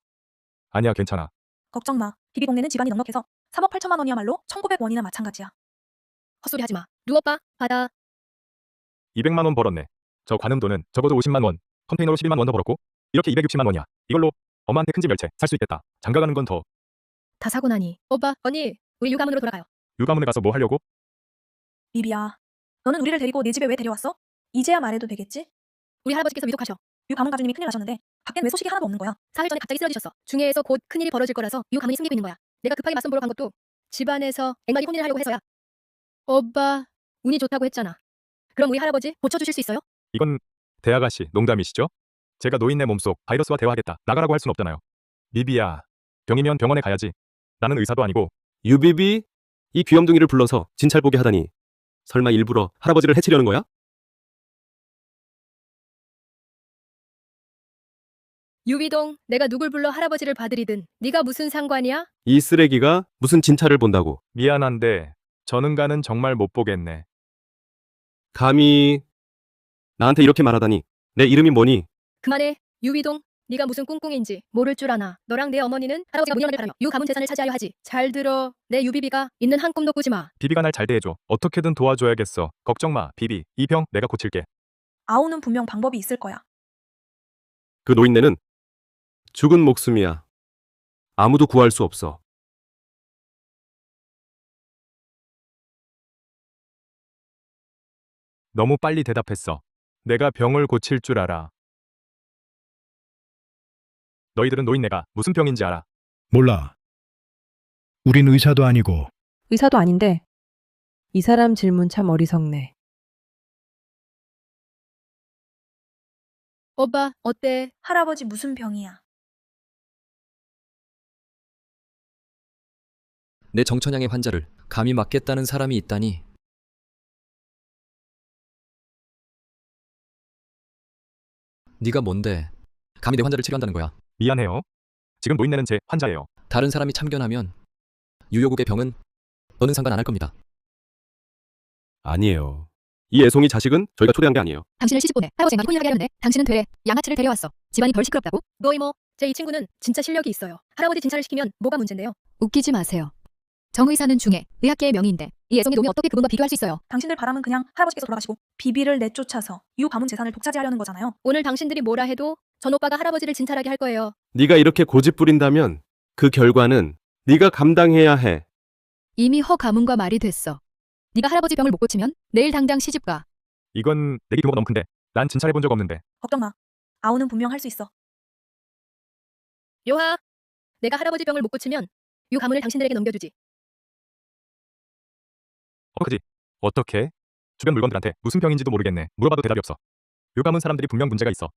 아니야 괜찮아. 걱정 마. 비비 동네는 집안이 넉넉해서 3억 8천만 원이야말로 1,900원이나 마찬가지야. 헛소리 하지 마. 누 오빠, 받아. 200만 원 벌었네. 저 관음돈은 적어도 50만 원, 컨테이너로 12만 원 더 벌었고 이렇게 260만 원이야. 이걸로 엄마한테 큰집 열채 살 수 있겠다. 장가가는 건 더. 다 사고 나니. 오빠, 언니, 우리 유가문으로 돌아가요. 유가문에 가서 뭐 하려고? 비비야. 너는 우리를 데리고 내 집에 왜 데려왔어? 이제야 말해도 되겠지? 우리 할아버지께서 위독하셔. 유 가문 가주님이 큰일 나셨는데 밖엔 왜 소식이 하나도 없는 거야? 사흘 전에 갑자기 쓰러지셨어. 중해에서 곧 큰일이 벌어질 거라서 유 가문이 숨기고 있는 거야. 내가 급하게 맞선 보러 간 것도 집안에서 앵간히 혼인을 하려고 해서야. 오빠, 운이 좋다고 했잖아. 그럼 우리 할아버지 고쳐주실 수 있어요? 이건 대아가씨 농담이시죠? 제가 노인네 몸속 바이러스와 대화하겠다. 나가라고 할 순 없잖아요. 비비야. 병이면 병원에 가야지. 나는 의사도 아니고. 유비비? 이 귀염둥이를 불러서 진찰 보게 하다니. 설마 일부러 할아버지를 해치려는 거야? 유비동, 내가 누굴 불러 할아버지를 봐드리든 네가 무슨 상관이야? 이 쓰레기가 무슨 진찰을 본다고. 미안한데 저는가는 정말 못 보겠네. 감히 나한테 이렇게 말하다니. 내 이름이 뭐니? 그만해. 유비동, 네가 무슨 꿍꿍인지 모를 줄 아나. 너랑 내 어머니는 할아버지가 문현을 바라며 유 가문 재산을 차지하려 하지. 잘 들어. 내 유비비가 있는 한 꿈도 꾸지 마. 비비가 날 잘 대해줘. 어떻게든 도와줘야겠어. 걱정 마, 비비. 이 병 내가 고칠게. 아우는 분명 방법이 있을 거야. 그 노인네는 죽은 목숨이야. 아무도 구할 수 없어. 너무 빨리 대답했어. 내가 병을 고칠 줄 알아. 너희들은 노인네가 무슨 병인지 알아? 몰라. 우린 의사도 아니고. 의사도 아닌데 이 사람 질문 참 어리석네. 오빠, 어때? 할아버지 무슨 병이야? 내 정천양의 환자를 감히 맡겠다는 사람이 있다니. 네가 뭔데 감히 내 환자를 치료한다는 거야. 미안해요. 지금 노인네는 제 환자예요. 다른 사람이 참견하면 유효국의 병은 너는 상관 안 할 겁니다. 아니에요. 이 애송이 자식은 저희가 초대한 게 아니에요. 당신을 시집 보내 할아버지가 혼인하게 하려는데 당신은 되레 양아치를 데려왔어. 집안이 덜 시끄럽다고? 너 이모, 제 이 친구는 진짜 실력이 있어요. 할아버지 진찰을 시키면 뭐가 문제인데요? 웃기지 마세요. 정의사는 중에 의학계의 명의인데 이 애송이 놈이 어떻게 그분과 비교할 수 있어요? 당신들 바람은 그냥 할아버지께서 돌아가시고 비비를 내쫓아서 유 가문 재산을 독차지하려는 거잖아요. 오늘 당신들이 뭐라 해도 전 오빠가 할아버지를 진찰하게 할 거예요. 네가 이렇게 고집 부린다면 그 결과는 네가 감당해야 해. 이미 허 가문과 말이 됐어. 네가 할아버지 병을 못 고치면 내일 당장 시집가. 이건 내기 규모가 너무 큰데. 난 진찰해본 적 없는데. 걱정 마. 아우는 분명 할 수 있어. 요하, 내가 할아버지 병을 못 고치면 유 가문을 당신들에게 넘겨주지. 그지? 어떻게? 주변 물건들한테 무슨 병인지도 모르겠네. 물어봐도 대답이 없어. 유 가문 사람들이 분명 문제가 있어.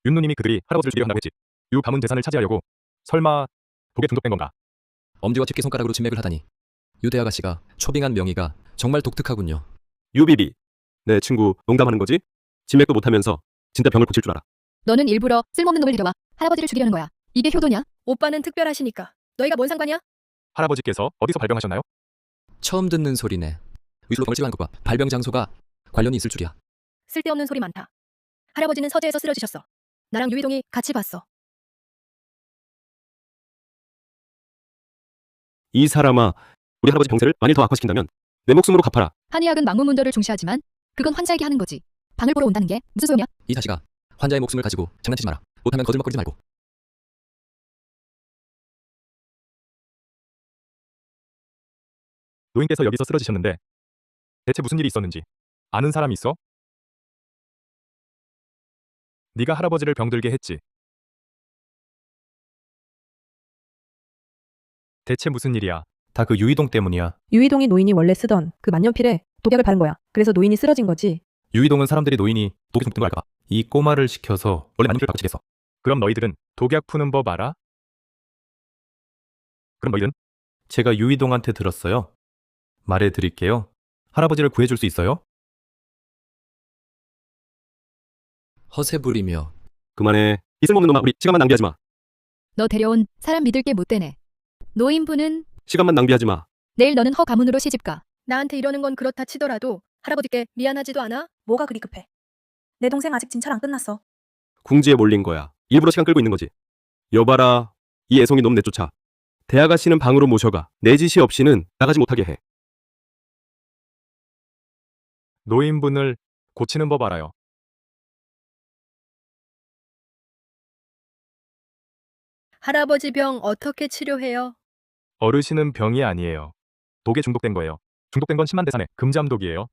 윤 누님이 그들이 할아버지를 죽이려 한다고 했지. 유 가문 재산을 차지하려고. 설마 독에 중독된 건가? 엄지와 집게손가락으로 진맥을 하다니. 유대 아가씨가 초빙한 명의가 정말 독특하군요. 유비비. 내 친구 농담하는 거지? 진맥도 못하면서 진짜 병을 고칠 줄 알아. 너는 일부러 쓸모없는 놈을 데려와 할아버지를 죽이려는 거야. 이게 효도냐? 오빠는 특별하시니까. 너희가 뭔 상관이야? 할아버지께서 어디서 발병하셨나요? 처음 듣는 소리네. 위술로 병을 치료한 것과 발병 장소가 관련이 있을 줄이야. 쓸데없는 소리 많다. 할아버지는 서재에서 쓰러지셨어. 나랑 유이동이 같이 봤어. 이 사람아, 우리 할아버지 병세를 만일 더 악화시킨다면 내 목숨으로 갚아라. 한의학은 망무문도를 중시하지만 그건 환자에게 하는 거지. 방을 보러 온다는 게 무슨 소용이야? 이 자식아, 환자의 목숨을 가지고 장난치지 마라. 못하면 거들먹거리지 말고. 노인께서 여기서 쓰러지셨는데 대체 무슨 일이 있었는지 아는 사람이 있어? 네가 할아버지를 병들게 했지. 대체 무슨 일이야? 다 그 유이동 때문이야. 유이동이 노인이 원래 쓰던 그 만년필에 독약을 바른 거야. 그래서 노인이 쓰러진 거지. 유이동은 사람들이 노인이 독에 중독된 걸 알까 봐. 이 꼬마를 시켜서 원래 만년필을 바꾸치겠어. 그럼 너희들은 독약 푸는 법 알아? 그럼 너희는? 제가 유이동한테 들었어요. 말해드릴게요. 할아버지를 구해줄 수 있어요? 허세 부리며 그만해. 이 쓸모없는 놈아, 우리 시간만 낭비하지 마. 너 데려온 사람 믿을 게 못 되네. 노인분은 시간만 낭비하지 마. 내일 너는 허 가문으로 시집가. 나한테 이러는 건 그렇다 치더라도 할아버지께 미안하지도 않아? 뭐가 그리 급해? 내 동생 아직 진찰 안 끝났어. 궁지에 몰린 거야. 일부러 시간 끌고 있는 거지. 여봐라. 이 애송이 놈 내쫓아. 대아가씨는 방으로 모셔가. 내 지시 없이는 나가지 못하게 해. 노인분을 고치는 법 알아요. 할아버지 병 어떻게 치료해요? 어르신은 병이 아니에요. 독에 중독된 거예요. 중독된 건 심한 대산에 금잠독이에요.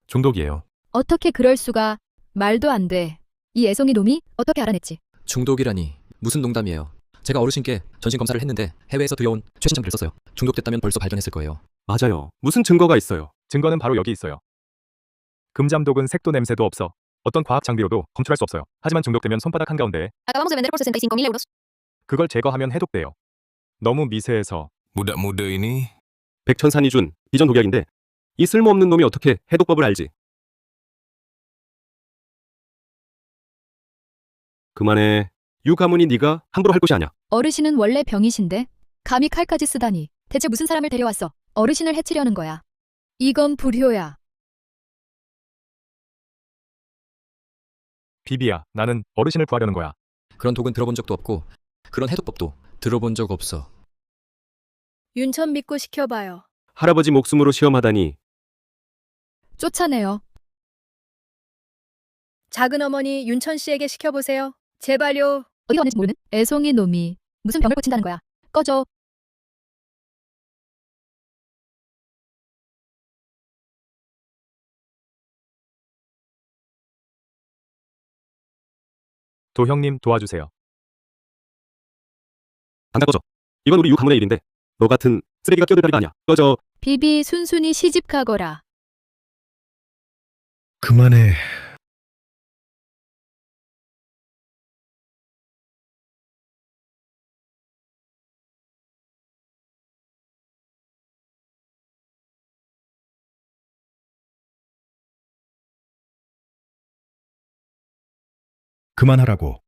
중독이에요. 어떻게 그럴 수가. 말도 안 돼. 이 애송이 놈이 어떻게 알아냈지? 중독이라니 무슨 농담이에요. 제가 어르신께 전신 검사를 했는데 해외에서 들여온 최신 장비를 썼어요. 중독됐다면 벌써 발견했을 거예요. 맞아요. 무슨 증거가 있어요? 증거는 바로 여기 있어요. 금잠독은 색도 냄새도 없어. 어떤 과학 장비로도 검출할 수 없어요. 하지만 중독되면 손바닥 한가운데에 Acabamos de vender por 65.000 euros. 그걸 제거하면 해독돼요. 너무 미세해서 Muda-muda ini 백천산이 준 비전 독약인데 이 쓸모없는 놈이 어떻게 해독법을 알지? 그만해. 유 가문이 네가 함부로 할 것이 아니야. 어르신은 원래 병이신데 감히 칼까지 쓰다니. 대체 무슨 사람을 데려왔어? 어르신을 해치려는 거야. 이건 불효야. 비비야. 나는 어르신을 구하려는 거야. 그런 독은 들어본 적도 없고 그런 해독법도 들어본 적 없어. 윤천 믿고 시켜봐요. 할아버지 목숨으로 시험하다니. 쫓아내요. 작은 어머니 윤천 씨에게 시켜보세요. 제발요. 어디 갔는지 모르는 애송이 놈이 무슨 병을 고친다는 거야. 꺼져. 도형님 도와주세요. 당장 꺼져. 이건 우리 유 가문의 일인데 너 같은 쓰레기가 껴들 다리가 아니야. 꺼져. 비비 순순히 시집가거라. 그만해. 그만하라고.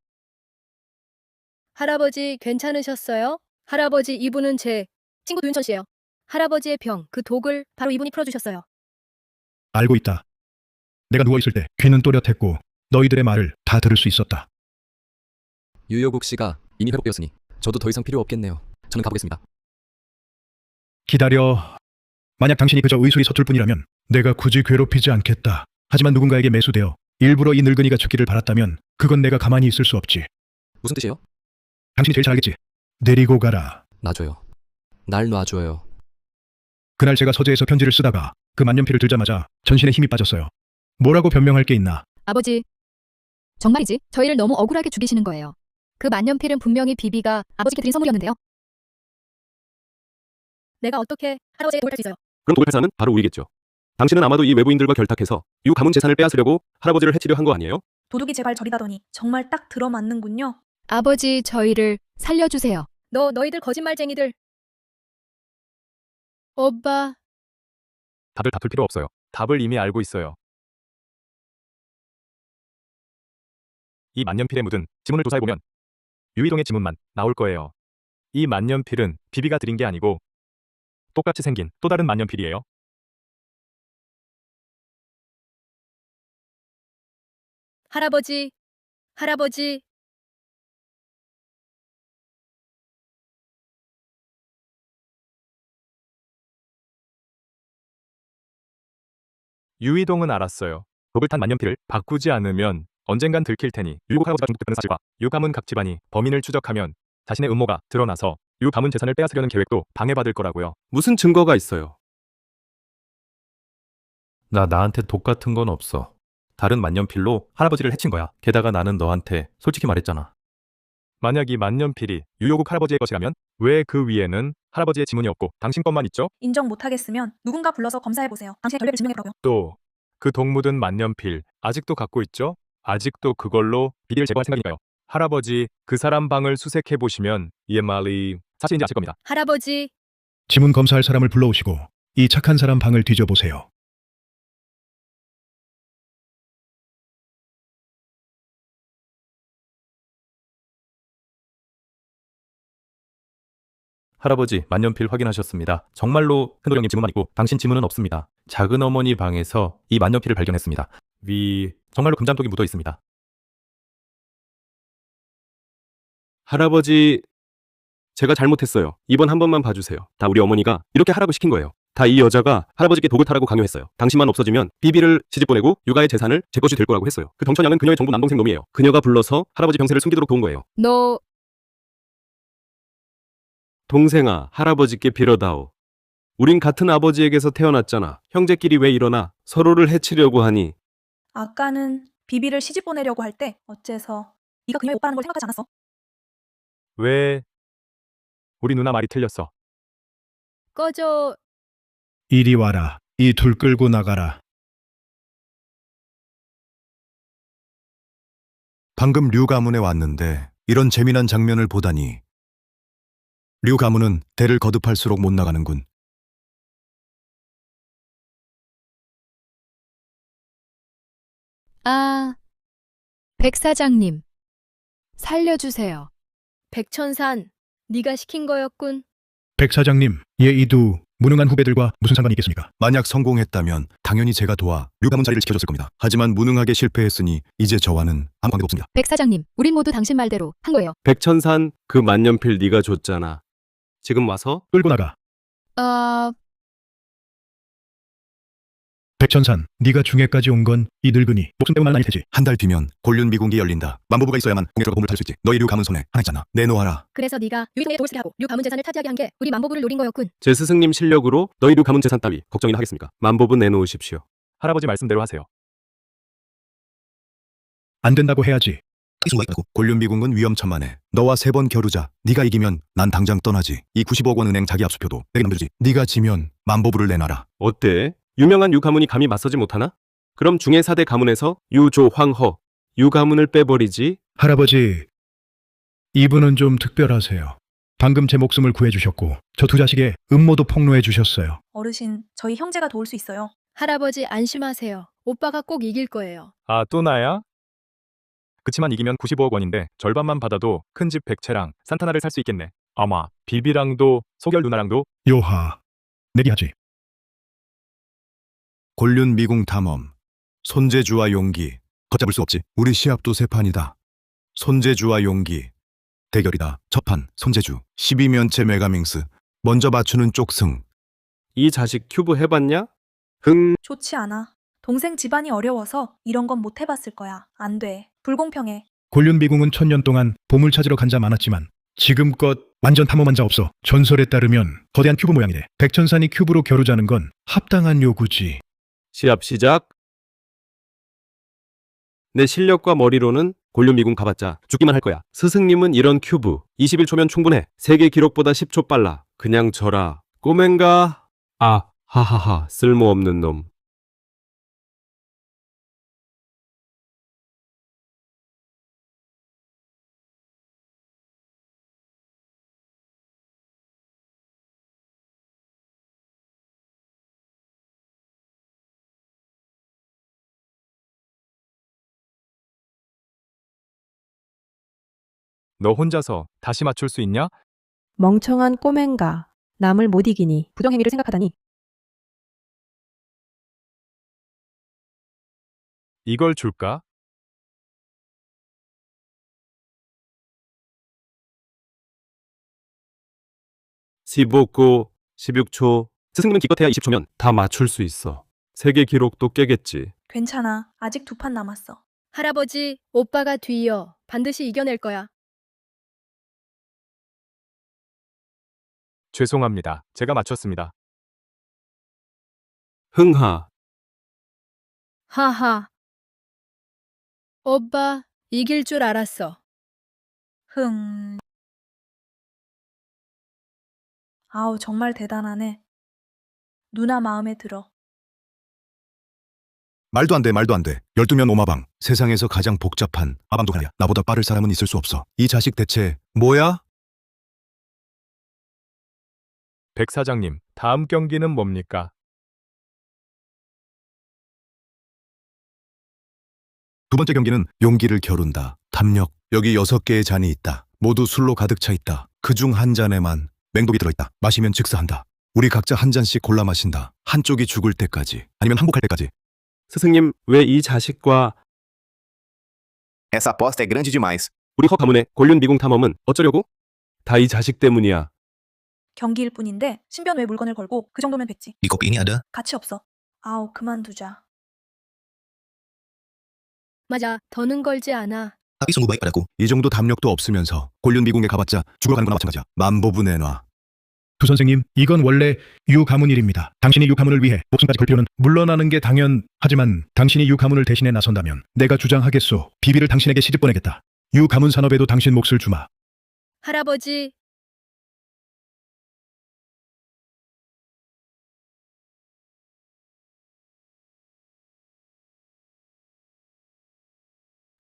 할아버지 괜찮으셨어요? 할아버지 이분은 제 친구 도윤천 씨예요. 할아버지의 병, 그 독을 바로 이분이 풀어주셨어요. 알고 있다. 내가 누워있을 때 귀는 또렷했고 너희들의 말을 다 들을 수 있었다. 유효국 씨가 이미 회복되었으니 저도 더 이상 필요 없겠네요. 저는 가보겠습니다. 기다려. 만약 당신이 그저 의술이 서툴 뿐이라면 내가 굳이 괴롭히지 않겠다. 하지만 누군가에게 매수되어 일부러 이 늙은이가 죽기를 바랐다면 그건 내가 가만히 있을 수 없지. 무슨 뜻이에요? 당신이 제일 잘 알겠지. 데리고 가라. 놔줘요. 날 놔줘요. 그날 제가 서재에서 편지를 쓰다가 그 만년필을 들자마자 전신에 힘이 빠졌어요. 뭐라고 변명할 게 있나? 아버지, 정말이지? 저희를 너무 억울하게 죽이시는 거예요. 그 만년필은 분명히 비비가 아버지께 드린 선물이었는데요. 내가 어떻게 할아버지에게 도움을 수 있어요? 그럼 도굴회사는 바로 우리겠죠. 당신은 아마도 이 외부인들과 결탁해서 유 가문 재산을 빼앗으려고 할아버지를 해치려 한 거 아니에요? 도둑이 제발 저리다더니 정말 딱 들어맞는군요. 아버지, 저희를 살려주세요. 너희들 거짓말쟁이들. 오빠, 다들 다툴 필요 없어요. 답을 이미 알고 있어요. 이 만년필에 묻은 지문을 조사해보면 유이동의 지문만 나올 거예요. 이 만년필은 비비가 드린 게 아니고 똑같이 생긴 또 다른 만년필이에요. 할아버지. 유이동은 알았어요. 독을 탄 만년필을 바꾸지 않으면 언젠간 들킬 테니 유고 할아버지가 중독됐다는 사실과 유 가문 각 집안이 범인을 추적하면 자신의 음모가 드러나서 유 가문 재산을 빼앗으려는 계획도 방해받을 거라고요. 무슨 증거가 있어요? 나한테 독 같은 건 없어. 다른 만년필로 할아버지를 해친 거야. 게다가 나는 너한테 솔직히 말했잖아. 만약 이 만년필이 유효국 할아버지의 것이라면 왜 그 위에는 할아버지의 지문이 없고 당신 것만 있죠? 인정 못하겠으면 누군가 불러서 검사해보세요. 당신의 결례를 증명해보라고요. 또 그 독 묻은 만년필 아직도 갖고 있죠? 아직도 그걸로 비리를 제거할 생각이니까요. 할아버지 그 사람 방을 수색해보시면 이 말이 사실인지 아실 겁니다. 할아버지. 지문 검사할 사람을 불러오시고 이 착한 사람 방을 뒤져보세요. 할아버지, 만년필 확인하셨습니다. 정말로 큰도령님 지문만 있고 당신 지문은 없습니다. 작은 어머니 방에서 이 만년필을 발견했습니다. 정말로 금잔독이 묻어 있습니다. 할아버지, 제가 잘못했어요. 이번 한 번만 봐주세요. 다 우리 어머니가 이렇게 하라고 시킨 거예요. 다 이 여자가 할아버지께 독을 타라고 강요했어요. 당신만 없어지면 비비를 시집 보내고 육아의 재산을 제 것이 될 거라고 했어요. 그 정천양은 그녀의 정부 남동생 놈이에요. 그녀가 불러서 할아버지 병세를 숨기도록 도운 거예요. 너 동생아, 할아버지께 빌어다오. 우린 같은 아버지에게서 태어났잖아. 형제끼리 왜 이러나 서로를 해치려고 하니. 아까는 비비를 시집 보내려고 할 때 어째서 네가 그녀의 오빠라는 걸 생각하지 않았어? 왜 우리 누나 말이 틀렸어? 꺼져. 이리 와라. 이 둘 끌고 나가라. 방금 류 가문에 왔는데 이런 재미난 장면을 보다니. 류 가문은 대를 거듭할수록 못 나가는군. 아, 백 사장님. 살려주세요. 백천산, 네가 시킨 거였군. 백 사장님, 이두 무능한 후배들과 무슨 상관이 있겠습니까? 만약 성공했다면 당연히 제가 도와 류 가문 자리를 지켜줬을 겁니다. 하지만 무능하게 실패했으니 이제 저와는 아무 관계도 없습니다. 백 사장님, 우린 모두 당신 말대로 한 거예요. 백천산, 그 만년필 네가 줬잖아. 지금 와서 끌고 나가. 아, 백천산, 네가 중해까지 온 건 이 늙은이 목숨 때문만 아닐 테지. 한 달 뒤면 곤륜 미궁이 열린다. 만보부가 있어야만 공예로가 몸을 탈 수 있지. 너희 류 가문 손에 하나 있잖아. 내놓아라. 그래서 네가 유이동에 돌을 쓰게 하고 류 가문 재산을 차지하게 한 게 우리 만보부를 노린 거였군. 제 스승님 실력으로 너희류 가문 재산 따위 걱정이나 하겠습니까? 만법은 내놓으십시오. 할아버지 말씀대로 하세요. 안 된다고 해야지. 곤륜 미궁은 위험천만해. 너와 3번 겨루자. 네가 이기면 난 당장 떠나지. 이 90억 원 은행 자기 압수표도 내게 남겨주지. 네가 지면 만보부를 내놔라. 어때? 유명한 유 가문이 감히 맞서지 못하나? 그럼 중해 4대 가문에서 유, 조, 황, 허, 유 가문을 빼버리지. 할아버지, 이분은 좀 특별하세요. 방금 제 목숨을 구해주셨고 저 두 자식의 음모도 폭로해 주셨어요. 어르신, 저희 형제가 도울 수 있어요. 할아버지 안심하세요. 오빠가 꼭 이길 거예요. 아, 또 나야? 그치만 이기면 95억 원인데 절반만 받아도 큰 집 100채랑 산타나를 살 수 있겠네. 아마 비비랑도 소결 누나랑도 요하, 내기하지. 곤륜 미궁 탐험. 손재주와 용기. 걷잡을 수 없지. 우리 시합도 3판이다. 손재주와 용기. 대결이다. 첫판 손재주. 12면체 메가밍스. 먼저 맞추는 쪽 승. 이 자식 큐브 해봤냐? 흥. 좋지 않아. 동생 집안이 어려워서 이런 건 못 해봤을 거야. 안 돼. 불공평해. 곤륜 미궁은 1000년 동안 보물 찾으러 간 자 많았지만 지금껏 완전 탐험한 자 없어. 전설에 따르면 거대한 큐브 모양이래. 백천산이 큐브로 겨루자는 건 합당한 요구지. 시합 시작. 내 실력과 머리로는 골룸미군 가봤자 죽기만 할 거야. 스승님은 이런 큐브 21초면 충분해. 세계 기록보다 10초 빨라. 그냥 져라. 꼬맨가? 아, 하하하, 쓸모없는 놈. 너 혼자서 다시 맞출 수 있냐? 멍청한 꼬맹가. 남을 못 이기니 부정행위를 생각하다니. 이걸 줄까? (15구) 16초. 스승님은 기껏해야 20초면 다 맞출 수 있어. 세계 기록도 깨겠지. 괜찮아. 아직 2판 남았어. 할아버지, 오빠가 뒤이어. 반드시 이겨낼 거야. 죄송합니다. 제가 맞췄습니다. 흥하. 하하. 오빠, 이길 줄 알았어. 흥. 아우, 정말 대단하네. 누나 마음에 들어. 말도 안 돼, 말도 안 돼. 12면 오마방. 세상에서 가장 복잡한 아방도 하나야. 나보다 빠를 사람은 있을 수 없어. 이 자식 대체 뭐야? 백 사장님, 다음 경기는 뭡니까? 두 번째 경기는 용기를 겨룬다. 담력. 여기 6개의 잔이 있다. 모두 술로 가득 차 있다. 그중 한 잔에만 맹독이 들어있다. 마시면 즉사한다. 우리 각자 한 잔씩 골라 마신다. 한쪽이 죽을 때까지. 아니면 항복할 때까지. 스승님, 왜 이 자식과 Essa aposta é grande demais. 우리 허 가문의 골륜 미궁 탐험은 어쩌려고? 다 이 자식 때문이야. 경기일 뿐인데 신변 외 물건을 걸고 그 정도면 됐지. 이 kopi ini ada. 가치 없어. 아우, 그만두자. 맞아, 더는 걸지 않아. Tapi sungguh baik padaku. 이 정도 담력도 없으면서 골륜 미궁에 가봤자 죽어가는 거나 마찬가지야. 만보부 내놔. 두 선생님, 이건 원래 유 가문 일입니다. 당신이 유 가문을 위해 목숨까지 걸 필요는 물러나는 게 하지만 당신이 유 가문을 대신해 나선다면 내가 주장하겠소. 비비를 당신에게 시집 보내겠다. 유 가문 산업에도 당신 몫을 주마. 할아버지,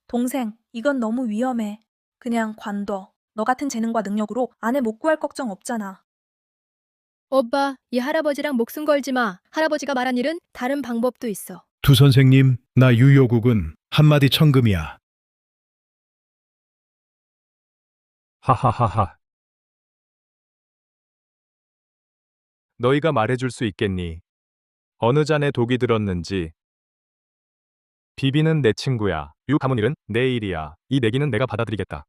동생, 이건 너무 위험해. 그냥 관둬. 너 같은 재능과 능력으로 아내 못 구할 걱정 없잖아. 오빠, 이 할아버지랑 목숨 걸지 마. 할아버지가 말한 일은 다른 방법도 있어. 두 선생님, 나 유효국은 한마디 천금이야. 하하하하. 너희가 말해줄 수 있겠니? 어느 잔에 독이 들었는지. 비비는 내 친구야. 유 가문 일은 내 일이야. 이 내기는 내가 받아들이겠다.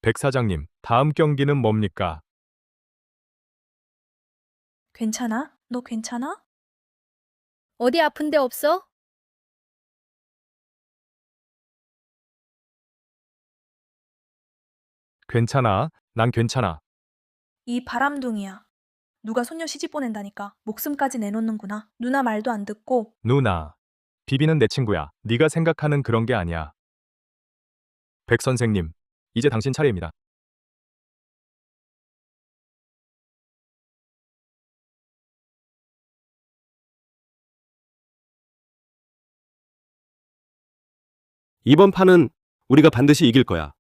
백 사장님, 다음 경기는 뭡니까? 괜찮아? 너 괜찮아? 어디 아픈 데 없어? 괜찮아. 난 괜찮아. 이 바람둥이야. 누가 손녀 시집 보낸다니까 목숨까지 내놓는구나. 누나 말도 안 듣고. 누나. 비비는 내 친구야. 네가 생각하는 그런 게 아니야. 백 선생님, 이제 당신 차례입니다. 이번 판은 우리가 반드시 이길 거야.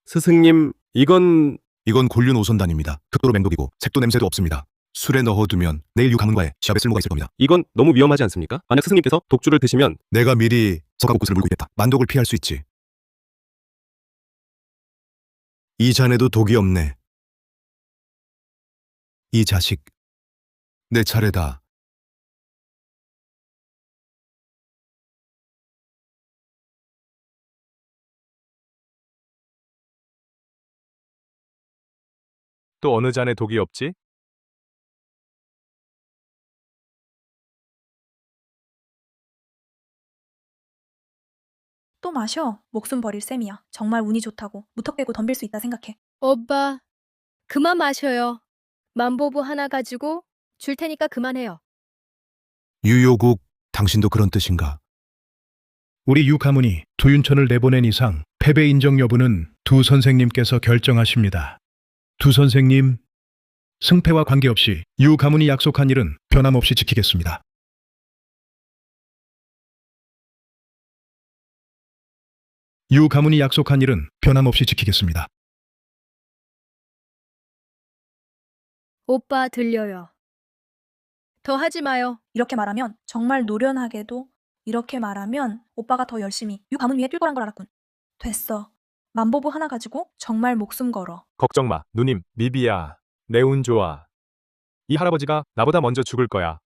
스승님, 이건 이건 골륜 오선단입니다. 극도로 맹독이고 색도 냄새도 없습니다. 술에 넣어두면 내일 유 가문과의 시합에 쓸모가 있을 겁니다. 이건 너무 위험하지 않습니까? 만약 스승님께서 독주를 드시면 내가 미리 석가구슬을 물고 있겠다. 만독을 피할 수 있지. 이 잔에도 독이 없네. 이 자식. 내 차례다. 또 어느 잔에 독이 없지? 또 마셔. 목숨 버릴 셈이야. 정말 운이 좋다고 무턱 대고 덤빌 수 있다 생각해. 오빠, 그만 마셔요. 만보부 하나 가지고 줄 테니까 그만해요. 유효국, 당신도 그런 뜻인가? 우리 유 가문이 두윤천을 내보낸 이상 패배 인정 여부는 두 선생님께서 결정하십니다. 두 선생님, 승패와 관계없이 유 가문이 약속한 일은 변함없이 지키겠습니다. 유 가문이 약속한 일은 변함없이 지키겠습니다. 오빠 들려요. 더 하지 마요. 이렇게 말하면 정말 노련하게도 이렇게 말하면 오빠가 더 열심히 유 가문 위에 뛸 거란 걸 알았군. 됐어. 만보부 하나 가지고 정말 목숨 걸어. 걱정 마. 누님, 미비야. 내 운 좋아. 이 할아버지가 나보다 먼저 죽을 거야.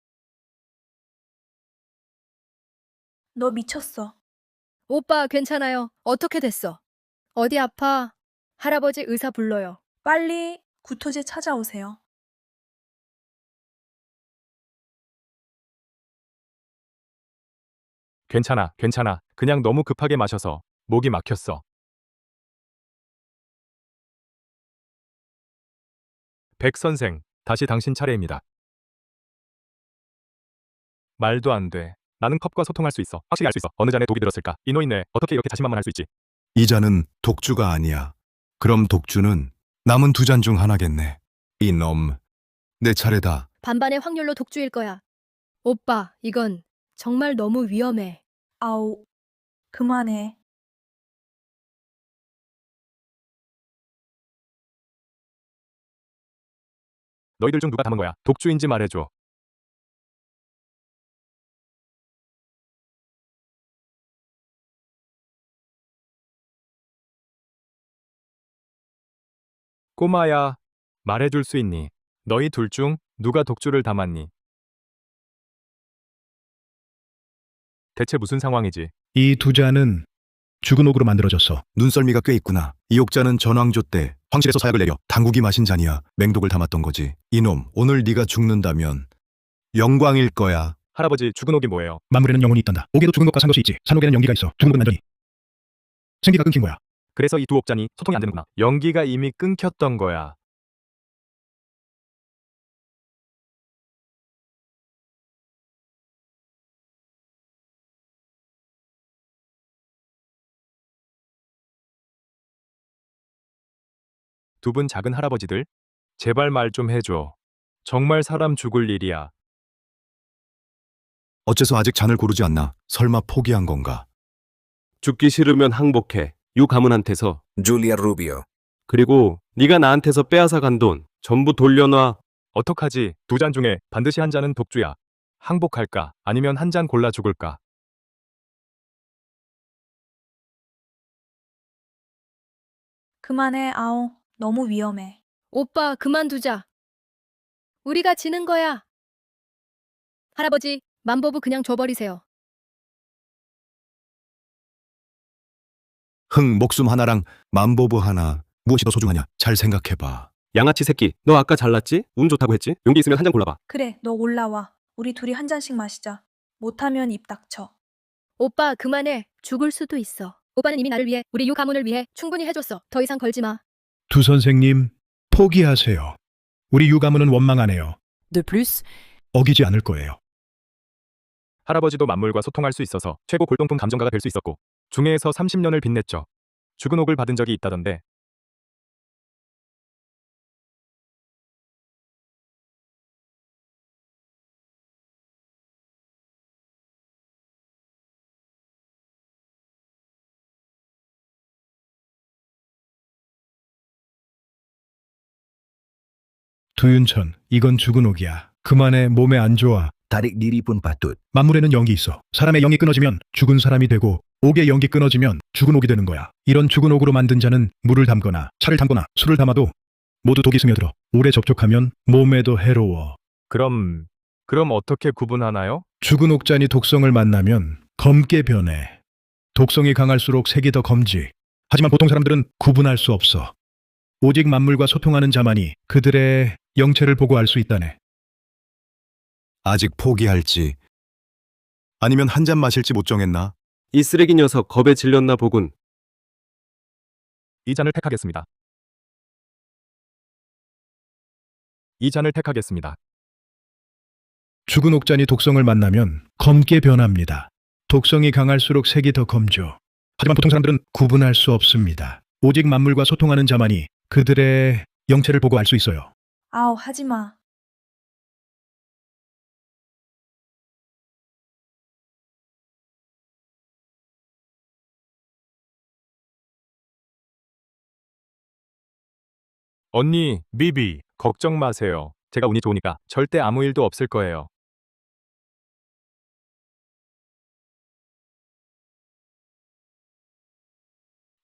너 미쳤어. 오빠 괜찮아요. 어떻게 됐어? 어디 아파? 할아버지 의사 불러요. 빨리 구토제 찾아오세요. 괜찮아, 괜찮아. 그냥 너무 급하게 마셔서 목이 막혔어. 백 선생, 다시 당신 차례입니다. 말도 안 돼. 나는 컵과 소통할 수 있어. 확실히 알 수 있어. 어느 잔에 독이 들었을까? 이 노인네, 어떻게 이렇게 자신만만할 수 있지? 이 잔은 독주가 아니야. 그럼 독주는 남은 두 잔 중 하나겠네. 이놈, 내 차례다. 반반의 확률로 독주일 거야. 오빠, 이건 정말 너무 위험해. 아우, 그만해. 너희들 중 누가 담은 거야? 독주인지 말해줘. 꼬마야, 말해줄 수 있니? 너희 둘 중 누가 독주를 담았니? 대체 무슨 상황이지? 이 두 잔은 죽은 옥으로 만들어졌어. 눈썰미가 꽤 있구나. 이 옥자는 전왕조 때 황실에서 사약을 내려 당국이 마신 잔이야. 맹독을 담았던 거지. 이놈, 오늘 네가 죽는다면 영광일 거야. 할아버지, 죽은 옥이 뭐예요? 만물에는 영혼이 있단다. 옥에도 죽은 것과 상관이 있지. 산옥에는 연기가 있어. 죽은 옥은 완전히 생기가 끊긴 거야. 그래서 이 두 옥잔이 소통이 안 되는구나. 연기가 이미 끊겼던 거야. 두 분 작은 할아버지들, 제발 말 좀 해줘. 정말 사람 죽을 일이야. 어째서 아직 잔을 고르지 않나? 설마 포기한 건가? 죽기 싫으면 항복해. 유 가문한테서. 줄리아 루비오. 그리고 네가 나한테서 빼앗아 간 돈 전부 돌려놔. 어떡하지? 두 잔 중에 반드시 한 잔은 독주야. 항복할까? 아니면 한 잔 골라 죽을까? 그만해, 아오. 너무 위험해. 오빠, 그만두자. 우리가 지는 거야. 할아버지, 만보부 그냥 줘버리세요. 흥, 목숨 하나랑 만보부 하나, 무엇이 더 소중하냐? 잘 생각해봐. 양아치 새끼, 너 아까 잘났지? 운 좋다고 했지? 용기 있으면 한 잔 골라봐. 그래, 너 올라와. 우리 둘이 한 잔씩 마시자. 못하면 입 닥쳐. 오빠, 그만해. 죽을 수도 있어. 오빠는 이미 나를 위해, 우리 유 가문을 위해 충분히 해줬어. 더 이상 걸지 마. 두 선생님, 포기하세요. 우리 유 가문은 원망하네요. De plus, 어기지 않을 거예요. 할아버지도 만물과 소통할 수 있어서 최고 골동품 감정가가 될 수 있었고 중해에서 30년을 빛냈죠. 죽은 옥을 받은 적이 있다던데. 두윤천, 이건 죽은 옥이야. 그만해, 몸에 안 좋아. Tarik diri pun patut. 만물에는 영이 있어. 사람의 영이 끊어지면 죽은 사람이 되고 옥의 영이 끊어지면 죽은 옥이 되는 거야. 이런 죽은 옥으로 만든 잔은 물을 담거나 차를 담거나 술을 담아도 모두 독이 스며들어. 오래 접촉하면 몸에도 해로워. 그럼 어떻게 구분하나요? 죽은 옥잔이 독성을 만나면 검게 변해. 독성이 강할수록 색이 더 검지. 하지만 보통 사람들은 구분할 수 없어. 오직 만물과 소통하는 자만이 그들의 영체를 보고 알 수 있다네. 아직 포기할지 아니면 한 잔 마실지 못 정했나? 이 쓰레기 녀석 겁에 질렸나 보군. 이 잔을 택하겠습니다. 이 잔을 택하겠습니다. 죽은 옥잔이 독성을 만나면 검게 변합니다. 독성이 강할수록 색이 더 검죠. 하지만 보통 사람들은 구분할 수 없습니다. 오직 만물과 소통하는 자만이 그들의 영체를 보고 알 수 있어요. 아우, 하지 마. 언니, 비비, 걱정 마세요. 제가 운이 좋으니까 절대 아무 일도 없을 거예요.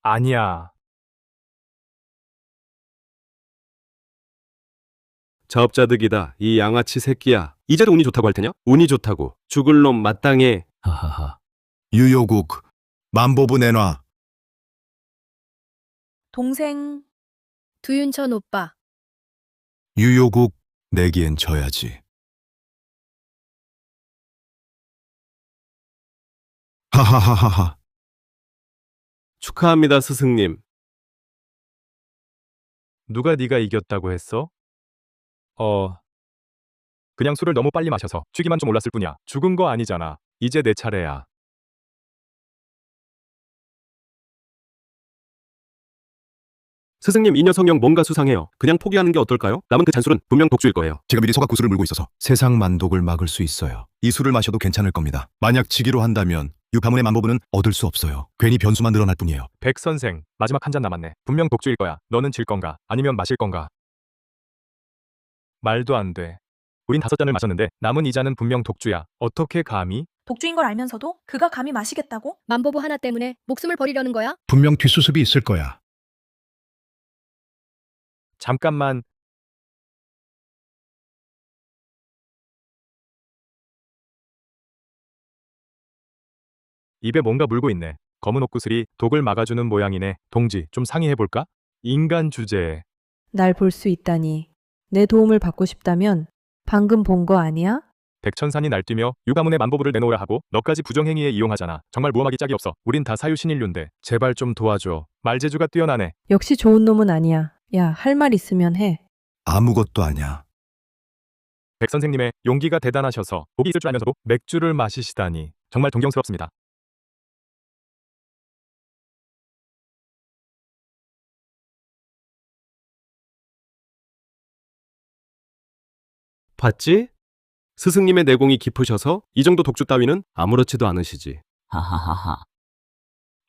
아니야. 자업자득이다. 이 양아치 새끼야. 이제도 운이 좋다고 할 테냐? 운이 좋다고. 죽을 놈 마땅해. 하하하. 유효국 만보부 내놔. 동생, 두윤천 오빠. 유효국 내기엔 져야지. 하하하하하. 축하합니다, 스승님. 누가 네가 이겼다고 했어? 그냥 술을 너무 빨리 마셔서 취기만 좀 올랐을 뿐이야. 죽은 거 아니잖아. 이제 내 차례야. 스승님, 이 녀석형 뭔가 수상해요. 그냥 포기하는 게 어떨까요? 남은 그 잔술은 분명 독주일 거예요. 제가 미리 소각 구슬을 물고 있어서 세상 만독을 막을 수 있어요. 이 술을 마셔도 괜찮을 겁니다. 만약 지기로 한다면 이 가문의 만보부는 얻을 수 없어요. 괜히 변수만 늘어날 뿐이에요. 백 선생, 마지막 한 잔 남았네. 분명 독주일 거야. 너는 질 건가? 아니면 마실 건가? 말도 안 돼. 우린 5잔을 마셨는데 남은 이 잔은 분명 독주야. 어떻게 감히? 독주인 걸 알면서도 그가 감히 마시겠다고? 만보부 하나 때문에 목숨을 버리려는 거야? 분명 뒷수습이 있을 거야. 잠깐만. 입에 뭔가 물고 있네. 검은 옷구슬이 독을 막아주는 모양이네. 동지, 좀 상의해볼까? 인간 주제에. 날 볼 수 있다니. 내 도움을 받고 싶다면 방금 본 거 아니야? 백천산이 날뛰며 유가문의 만보부를 내놓으라 하고 너까지 부정행위에 이용하잖아. 정말 모험하기 짝이 없어. 우린 다 사유신인류인데 제발 좀 도와줘. 말재주가 뛰어나네. 역시 좋은 놈은 아니야. 야, 할 말 있으면 해. 아무것도 아냐. 백 선생님의 용기가 대단하셔서 복이 있을 줄 알면서도 맥주를 마시시다니 정말 존경스럽습니다. 봤지? 스승님의 내공이 깊으셔서 이 정도 독주 따위는 아무렇지도 않으시지. 하하하하.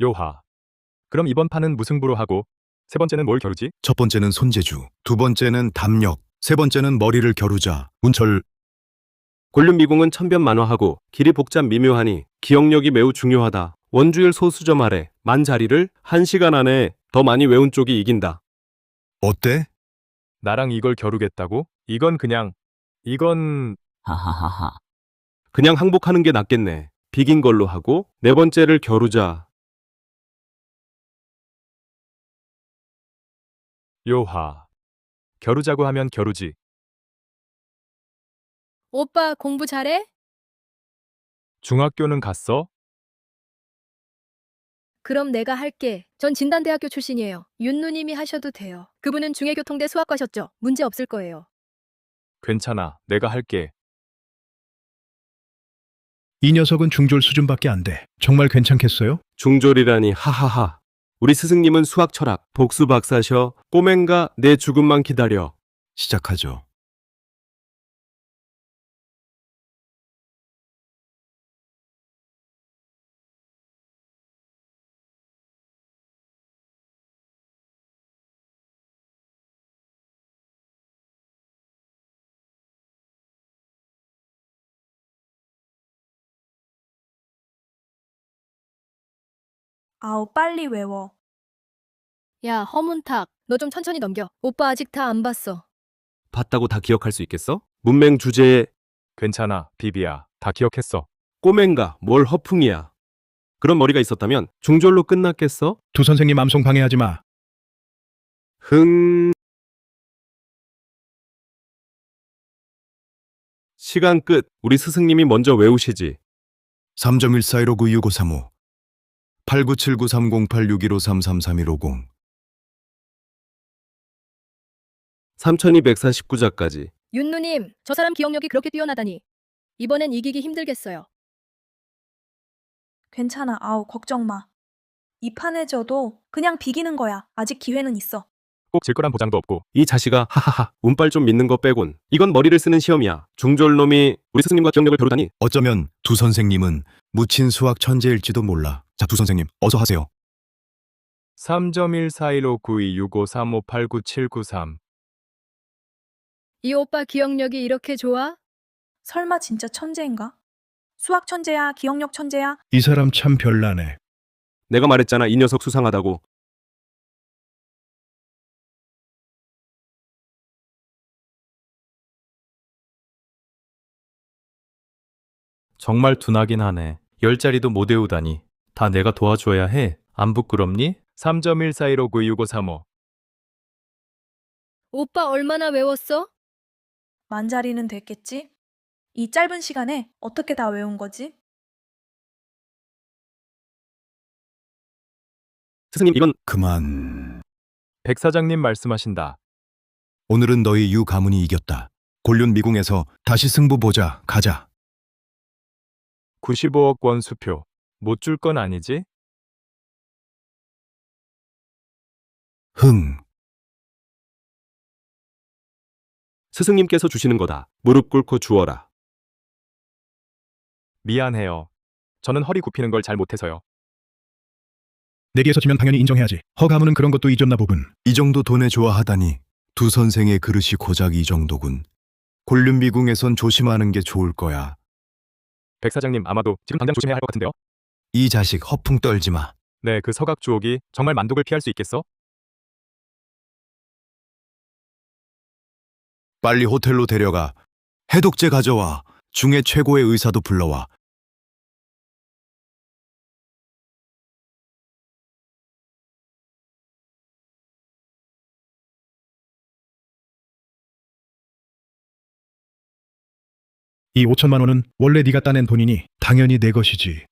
요하. 그럼 이번 판은 무승부로 하고 세 번째는 뭘 겨루지? 첫 번째는 손재주, 두 번째는 담력, 세 번째는 머리를 겨루자. 운철. 곤륜미궁은 천변만화하고 길이 복잡 미묘하니 기억력이 매우 중요하다. 원주일 소수점 아래 만 자리를 1시간 안에 더 많이 외운 쪽이 이긴다. 어때? 나랑 이걸 겨루겠다고? 이건 하하하하. 그냥 항복하는 게 낫겠네. 비긴 걸로 하고 네 번째를 겨루자. 요하. 겨루자고 하면 겨루지. 오빠 공부 잘해? 중학교는 갔어? 그럼 내가 할게. 전 진단대학교 출신이에요. 윤 누님이 하셔도 돼요. 그분은 중해교통대 수학과셨죠? 문제 없을 거예요. 괜찮아. 내가 할게. 이 녀석은 중졸 수준밖에 안 돼. 정말 괜찮겠어요? 중졸이라니 하하하. 우리 스승님은 수학 철학 복수 박사셔. 꼬맹가 내 죽음만 기다려. 시작하죠. 아우, 빨리 외워. 야, 허문탁. 너 좀 천천히 넘겨. 오빠 아직 다 안 봤어. 봤다고 다 기억할 수 있겠어? 문맹 주제에 괜찮아. 비비야. 다 기억했어. 꼬맹가 뭘 허풍이야. 그런 머리가 있었다면 중졸로 끝났겠어? 두 선생님 암송 방해하지 마. 시간 끝. 우리 스승님이 먼저 외우시지. 3.14159653호 8979308615333150 3249자까지. 윤누님, 저 사람 기억력이 그렇게 뛰어나다니. 이번엔 이기기 힘들겠어요. 괜찮아. 아우, 걱정 마. 이 판에 져도 그냥 비기는 거야. 아직 기회는 있어. 꼭 질 거란 보장도 없고. 이 자식아, 하하하. 운빨 좀 믿는 거 빼곤. 이건 머리를 쓰는 시험이야. 중졸 놈이 우리 스승님과 기억력을 겨루다니. 어쩌면 두 선생님은 묻힌 수학 천재일지도 몰라. 자, 두 선생님 어서 하세요. 3.1415926535897993 이 오빠 기억력이 이렇게 좋아? 설마 진짜 천재인가? 수학 천재야? 기억력 천재야? 이 사람 참 별나네. 내가 말했잖아, 이 녀석 수상하다고. 정말 둔하긴 하네. 10자리도 못 외우다니. 다 내가 도와줘야 해. 안 부끄럽니? 3.1415926535 오빠 얼마나 외웠어? 만자리는 됐겠지? 이 짧은 시간에 어떻게 다 외운 거지? 스승님, 이건 그만. 백 사장님 말씀하신다. 오늘은 너희 유 가문이 이겼다. 곤륜 미궁에서 다시 승부 보자. 가자. 95억 원 수표. 못 줄 건 아니지? 흥. 스승님께서 주시는 거다. 무릎 꿇고 주어라. 미안해요. 저는 허리 굽히는 걸 잘 못해서요. 내기에서 지면 당연히 인정해야지. 허 가문은 그런 것도 잊었나 보군. 이 정도 돈에 좋아하다니. 두 선생의 그릇이 고작 이 정도군. 곤륜 미궁에선 조심하는 게 좋을 거야. 백 사장님 아마도 지금 당장 조심해야 할 것 같은데요? 이 자식 허풍 떨지 마. 네, 그 서각 주옥이 정말 만독을 피할 수 있겠어? 빨리 호텔로 데려가. 해독제 가져와. 중에 최고의 의사도 불러와. 이 5천만 원은 원래 네가 따낸 돈이니 당연히 내 것이지.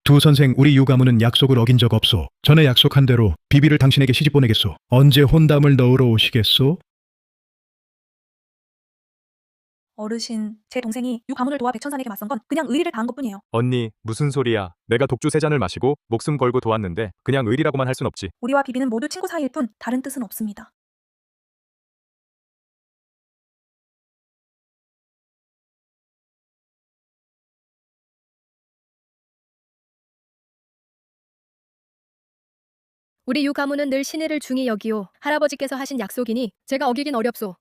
두 선생, 우리 유 가문은 약속을 어긴 적 없소. 전에 약속한 대로 비비를 당신에게 시집 보내겠소. 언제 혼담을 넣으러 오시겠소? 어르신, 제 동생이 유 가문을 도와 백천산에게 맞선 건 그냥 의리를 다한 것뿐이에요. 언니, 무슨 소리야. 내가 독주 3잔을 마시고 목숨 걸고 도왔는데 그냥 의리라고만 할 순 없지. 우리와 비비는 모두 친구 사이일 뿐 다른 뜻은 없습니다. 우리 유 가문은 늘 신의를 중히 여기오. 할아버지께서 하신 약속이니 제가 어기긴 어렵소.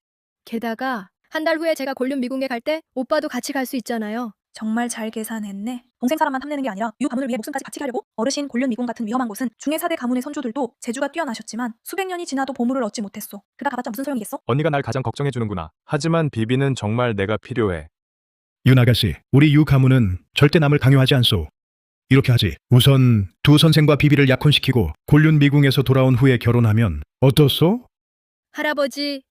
게다가 한 달 후에 제가 곤륜 미궁에 갈 때 오빠도 같이 갈 수 있잖아요. 정말 잘 계산했네. 동생 사람만 탐내는 게 아니라 유 가문을 위해 목숨까지 바치게 하려고? 어르신, 곤륜 미궁 같은 위험한 곳은 중해 4대 가문의 선조들도 재주가 뛰어나셨지만 수백 년이 지나도 보물을 얻지 못했소. 그가 가봤자 무슨 소용이겠어? 언니가 날 가장 걱정해주는구나. 하지만 비비는 정말 내가 필요해. 윤 아가씨, 우리 유 가문은 절대 남을 강요하지 않소. 이렇게 하지. 우선 두 선생과 비비를 약혼시키고 곤륜 미궁에서 돌아온 후에 결혼하면 어떻소? 할아버지,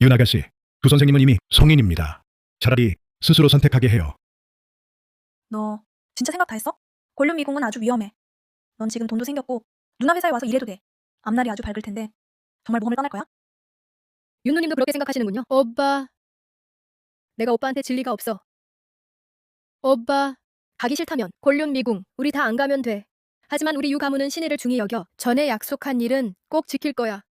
윤 아가씨, 두 선생님은 이미 성인입니다. 차라리 스스로 선택하게 해요. 너 진짜 생각 다 했어? 곤륜 미궁은 아주 위험해. 넌 지금 돈도 생겼고 누나 회사에 와서 일해도 돼. 앞날이 아주 밝을 텐데 정말 모험을 떠날 거야? 윤누님도 그렇게 생각하시는군요. 오빠, 내가 오빠한테 질 리가 없어. 오빠, 가기 싫다면 곤륜 미궁 우리 다 안 가면 돼. 하지만 우리 유 가문은 신의를 중히 여겨. 전에 약속한 일은 꼭 지킬 거야.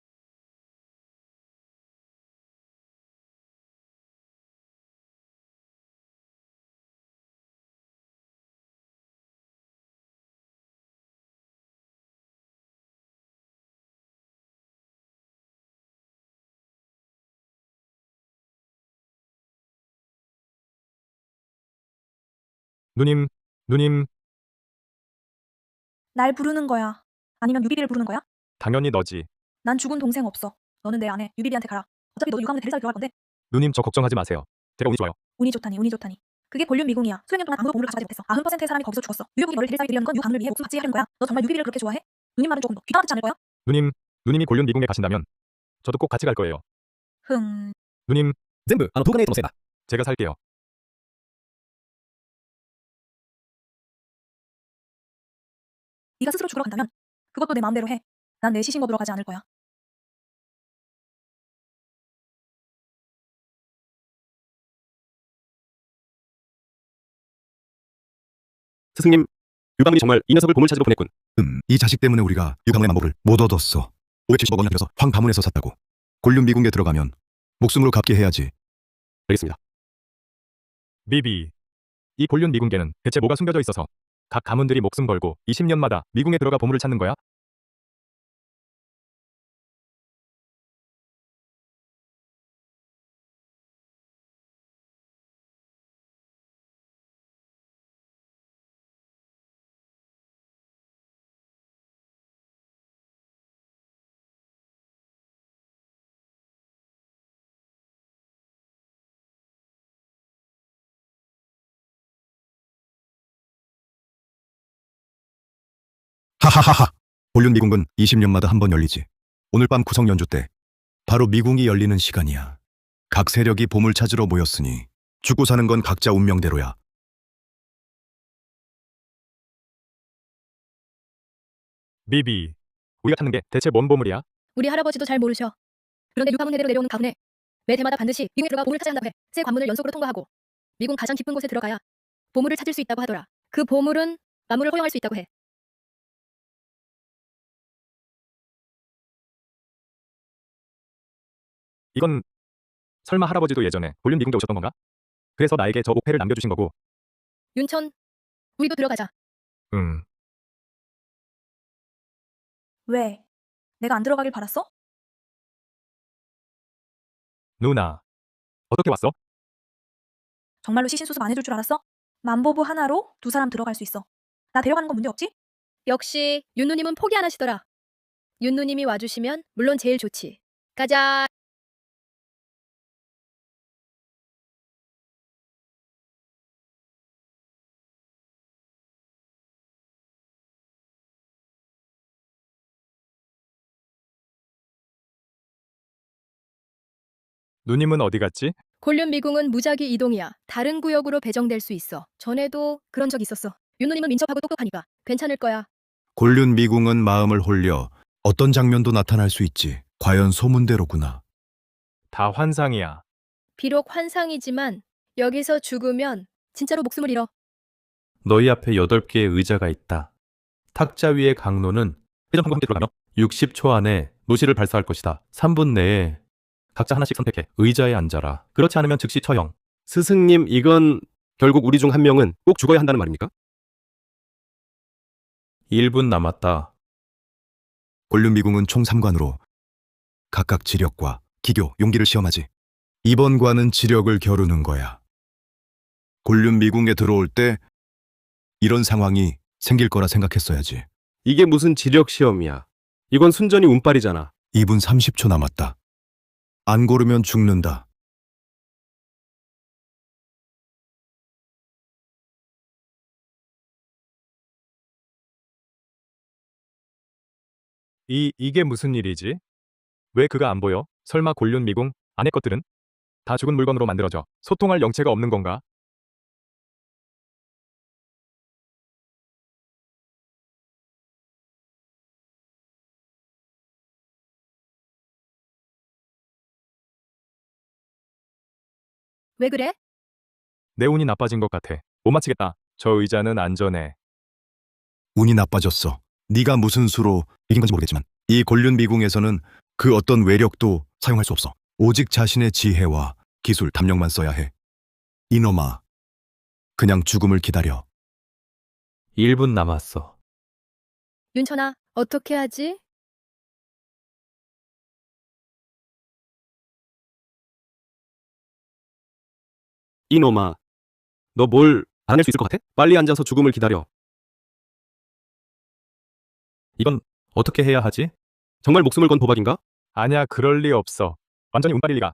누님, 날 부르는 거야. 아니면 유비비를 부르는 거야? 당연히 너지. 난 죽은 동생 없어. 너는 내 아내 유비비한테 가라. 어차피 너도 유 가문에 대리사로 들어갈 건데. 누님 저 걱정하지 마세요. 제가 운이 좋아요. 운이 좋다니, 운이 좋다니. 그게 곤륜 미궁이야. 수백 년 동안 아무도 보물을 가져가지 못했어. 90%의 사람이 거기서 죽었어. 유효국이 너를 대리사에 들이려는 건 유 가문을 위해 목숨 바치게 하려는 거야. 너 정말 유비비를 그렇게 좋아해? 누님 말은 조금 더 귀가 듣지 않을 거야? 누님이 곤륜 미궁에 가신다면 저도 꼭 같이 갈 거예요. 누님, 全部東金エイトのせいだ。 제가 살게요. 네가 스스로 죽으러 간다면 그것도 내 마음대로 해. 난 내 시신 거두러 가지 않을 거야. 스승님, 유방울이 정말 이 녀석을 보물 찾으러 보냈군. 이 자식 때문에 우리가 유강의 만복을 못 얻었어. 570억 원이나 들여서 황 가문에서 샀다고. 곤륜 미궁에 들어가면 목숨으로 갚게 해야지. 알겠습니다. 비비. 이 곤륜 미궁계는 대체 뭐가 숨겨져 있어서 각 가문들이 목숨 걸고 20년마다 미궁에 들어가 보물을 찾는 거야? 하하하하. 곤륜 미궁은 20년마다 한 번 열리지. 오늘 밤 구성 연주 때 바로 미궁이 열리는 시간이야. 각 세력이 보물 찾으러 모였으니 죽고 사는 건 각자 운명대로야. 비비. 우리가 찾는 게 대체 뭔 보물이야? 우리 할아버지도 잘 모르셔. 그런데 유가문 대대로 내려오는 가문에 매 해마다 반드시 미궁에 들어가 보물을 찾아야 한다고 해. 세 관문을 연속으로 통과하고 미궁 가장 깊은 곳에 들어가야 보물을 찾을 수 있다고 하더라. 그 보물은 만물을 허용할 수 있다고 해. 이건 설마 할아버지도 예전에 곤륜 미궁에 오셨던 건가? 그래서 나에게 저 옥패를 남겨주신 거고. 윤천, 우리도 들어가자. 왜? 내가 안 들어가길 바랐어? 누나. 어떻게 왔어? 정말로 시신 수습 안 해줄 줄 알았어? 만보부 하나로 두 사람 들어갈 수 있어. 나 데려가는 건 문제 없지? 역시 윤 누님은 포기 안 하시더라. 윤 누님이 와주시면 물론 제일 좋지. 가자. 누님은 어디 갔지? 곤륜 미궁은 무작위 이동이야. 다른 구역으로 배정될 수 있어. 전에도 그런 적 있었어. 윤 누님은 민첩하고 똑똑하니까 괜찮을 거야. 곤륜 미궁은 마음을 홀려 어떤 장면도 나타날 수 있지. 과연 소문대로구나. 다 환상이야. 비록 환상이지만 여기서 죽으면 진짜로 목숨을 잃어. 너희 앞에 8개의 의자가 있다. 탁자 위의 강로는 회전판과 함께 들어가며 60초 안에 노시를 발사할 것이다. 3분 내에 각자 하나씩 선택해 의자에 앉아라. 그렇지 않으면 즉시 처형. 스승님, 이건 결국 우리 중 한 명은 꼭 죽어야 한다는 말입니까? 1분 남았다. 곤륜 미궁은 총 3관으로 각각 지력과 기교, 용기를 시험하지. 이번 관은 지력을 겨루는 거야. 곤륜 미궁에 들어올 때 이런 상황이 생길 거라 생각했어야지. 이게 무슨 지력 시험이야. 이건 순전히 운빨이잖아. 2분 30초 남았다. 안 고르면 죽는다. 이게 무슨 일이지? 왜 그가 안 보여? 설마 곤륜 미궁 안의 것들은 다 죽은 물건으로 만들어져 소통할 영체가 없는 건가? 왜 그래? 내 운이 나빠진 것 같아. 못 맞히겠다. 저 의자는 안전해. 운이 나빠졌어. 네가 무슨 수로 이긴 건지 모르겠지만 이 곤륜 미궁에서는 그 어떤 외력도 사용할 수 없어. 오직 자신의 지혜와 기술, 담력만 써야 해. 이놈아, 그냥 죽음을 기다려. 1분 남았어. 윤천아, 어떻게 하지? 이놈아, 너 뭘 알아낼 수 있을 것 같아? 빨리 앉아서 죽음을 기다려. 이건 어떻게 해야 하지? 정말 목숨을 건 도박인가? 아냐, 그럴 리 없어. 완전히 운빨일 리가.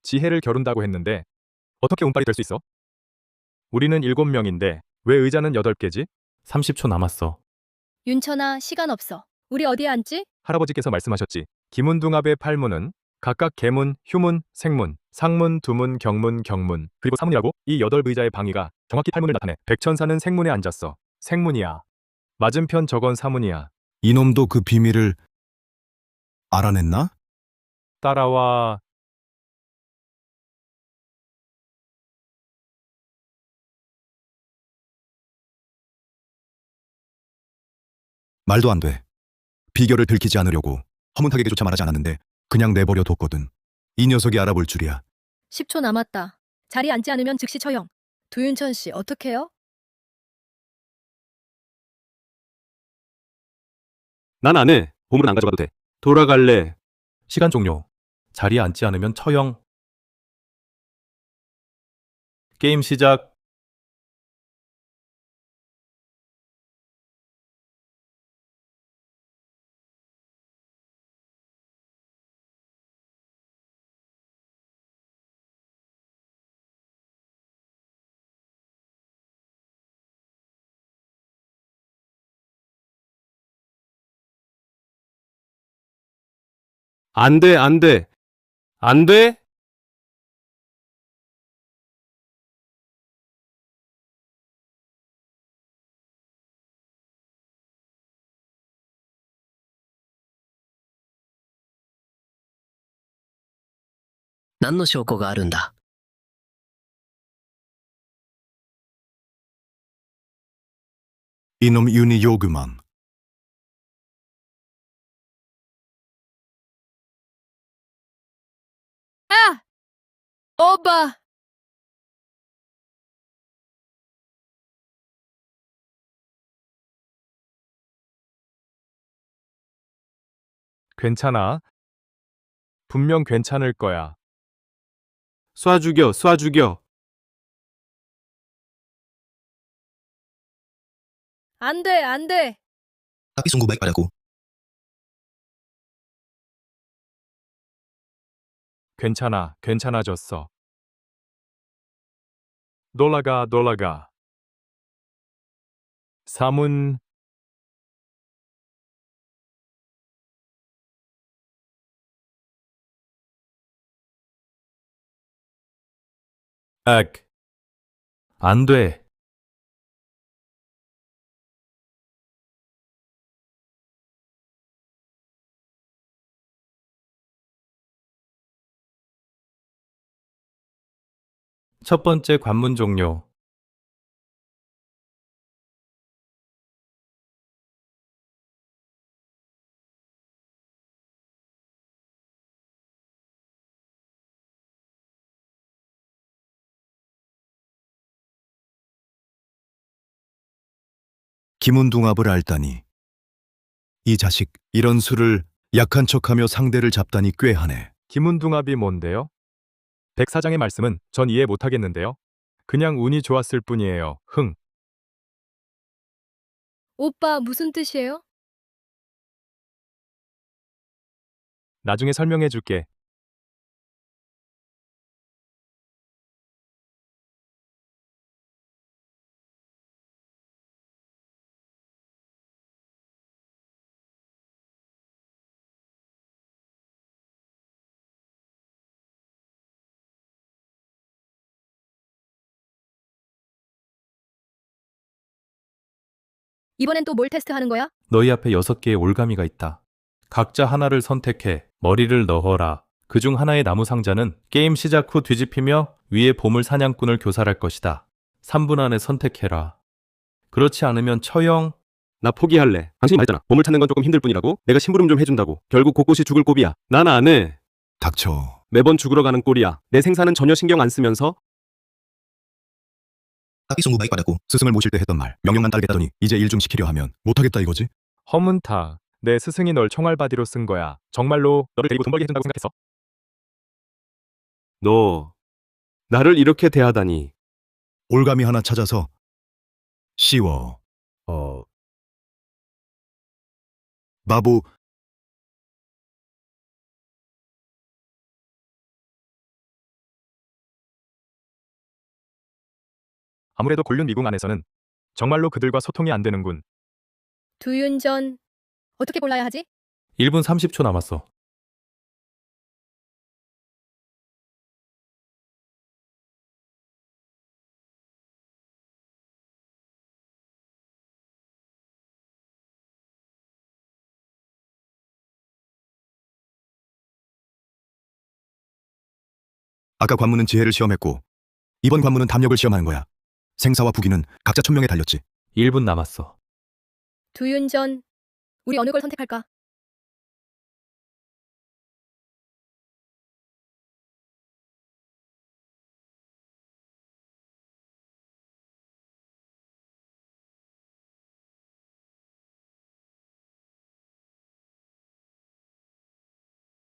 지혜를 겨룬다고 했는데 어떻게 운빨이 될 수 있어? 우리는 7명인데 왜 의자는 8개지? 30초 남았어. 윤천아, 시간 없어. 우리 어디에 앉지? 할아버지께서 말씀하셨지. 기문둥합의 8문은 각각 계문, 휴문, 생문, 상문, 두문, 경문, 경문, 그리고 사문이라고? 이 8의자의 방위가 정확히 8문을 나타내. 백천사는 생문에 앉았어. 생문이야. 맞은편 저건 사문이야. 이놈도 그 비밀을 알아냈나? 따라와. 말도 안 돼. 비결을 들키지 않으려고 허문탁에게조차 말하지 않았는데 그냥 내버려 뒀거든. 이 녀석이 알아볼 줄이야. 10초 남았다. 자리에 앉지 않으면 즉시 처형. 두윤천 씨, 어떡해요? 난 안 해. 보물은 안 가져가도 돼. 돌아갈래. 시간 종료. 자리에 앉지 않으면 처형. 게임 시작. 안 돼, 안 돼. 안 돼?何の証拠があるんだ? 이놈 윤희 요그만. 아! 오빠! 괜찮아. 분명 괜찮을 거야. 쏴 죽여, 쏴 죽여. 안 돼, 안 돼. Tapi sungguh baik padaku. 괜찮아. 괜찮아졌어. 놀라가, 놀라가. 사문. 액. 안 돼. 첫 번째 관문 종료. 기문둥합을 알다니. 이 자식 이런 수를 약한 척하며 상대를 잡다니 꾀하네. 기문둥합이 뭔데요? 백 사장의 말씀은 전 이해 못하겠는데요. 그냥 운이 좋았을 뿐이에요. 흥. 오빠, 무슨 뜻이에요? 나중에 설명해 줄게. 이번엔 또 뭘 테스트하는 거야? 너희 앞에 6개의 올가미가 있다. 각자 하나를 선택해 머리를 넣어라. 그중 하나의 나무 상자는 게임 시작 후 뒤집히며 위에 보물 사냥꾼을 교살할 것이다. 3분 안에 선택해라. 그렇지 않으면 처형. 나 포기할래. 당신이 말했잖아. 보물 찾는 건 조금 힘들 뿐이라고. 내가 심부름 좀 해준다고. 결국 곳곳이 죽을 꼴이야. 난 안 해. 닥쳐. 매번 죽으러 가는 꼴이야. 내 생사는 전혀 신경 안 쓰면서. Tapi sungguh baik padaku. 스승을 모실 때 했던 말. 명령만 따르겠다더니 이제 일 좀 시키려 하면 못하겠다 이거지? 허문탁. 내 스승이 널 총알바디로 쓴 거야. 정말로 너를 데리고 돈 벌게 해준다고 생각했어? 너 나를 이렇게 대하다니. 올가미 하나 찾아서 쉬워. 바보. 아무래도 곤륜 미궁 안에서는 정말로 그들과 소통이 안 되는군. 두윤전. 어떻게 골라야 하지? 1분 30초 남았어. 아까 관문은 지혜를 시험했고 이번 관문은 담력을 시험하는 거야. 생사와 부기는 각자 천명에 달렸지. 1분 남았어. 두윤전, 우리 어느 걸 선택할까?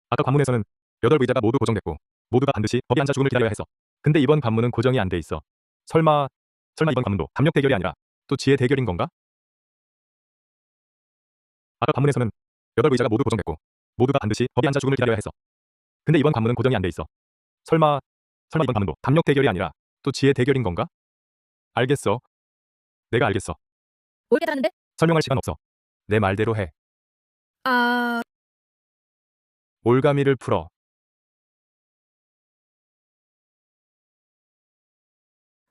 아까 관문에서는 8의자가 모두 고정됐고 모두가 반드시 법이 앉아 죽음을 기다려야 했어. 근데 이번 관문은 고정이 안 돼 있어. 설마 이번 관문도 담력 대결이 아니라 또 지혜 대결인 건가? 아까 관문에서는 8의자가 모두 고정됐고 모두가 반드시 법이 앉아 죽음을 기다려야 했어. 근데 이번 관문은 고정이 안 돼 있어. 설마 이번 관문도 담력 대결이 아니라 또 지혜 대결인 건가? 알겠어. 내가 알겠어. 뭘 깨달았는데? 설명할 시간 없어. 내 말대로 해. 아, 올가미를 풀어.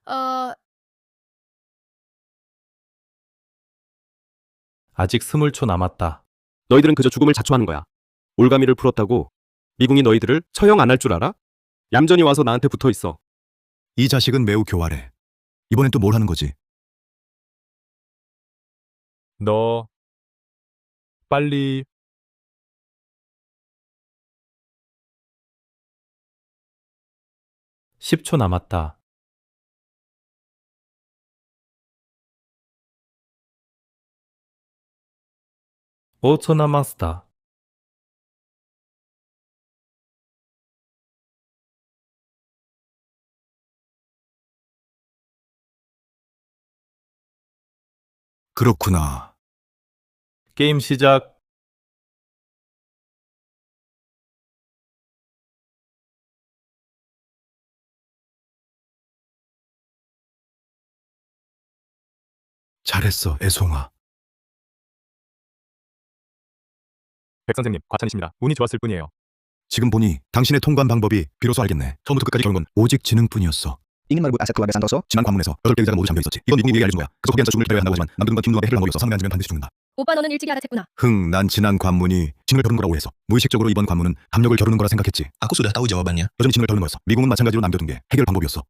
어, 아직 20초 남았다. 너희들은 그저 죽음을 자초하는 거야. 올가미를 풀었다고 미궁이 너희들을 처형 안 할 줄 알아? 얌전히 와서 나한테 붙어 있어. 이 자식은 매우 교활해. 이번엔 또 뭘 하는 거지? 너 빨리 10초 남았다. 5초 남았다. 그렇구나. 게임 시작. 잘했어, 애송아. 백 선생님, 과찬이십니다. 운이 좋았을 뿐이에요. 지금 보니 당신의 통관 방법이 비로소 알겠네. 처음부터 끝까지 겪은 건 오직 지능뿐이었어. Ingin merebut aset keluarga Santoso? 지난 관문에서 8개 의자가 모두 잠겨 있었지. 이건 미국이 알려준 거야. 그래서 거기 앉아 죽음을 기다려야 한다고 하지만 남들은 건 김누아의 해를 한 거였어. 상대 앉으면 반드시 죽는다. 오빠 너는 일찍이 알아챘구나. 난 지난 관문이 지능을 겨루는 거라고 해서 무의식적으로 이번 관문은 담력을 겨루는 거라 생각했지. Aku sudah tahu jawabannya. 여전히 지능을 겨루는 거였어. 미국은 마찬가지로 남겨둔 게 해결 방법이었어.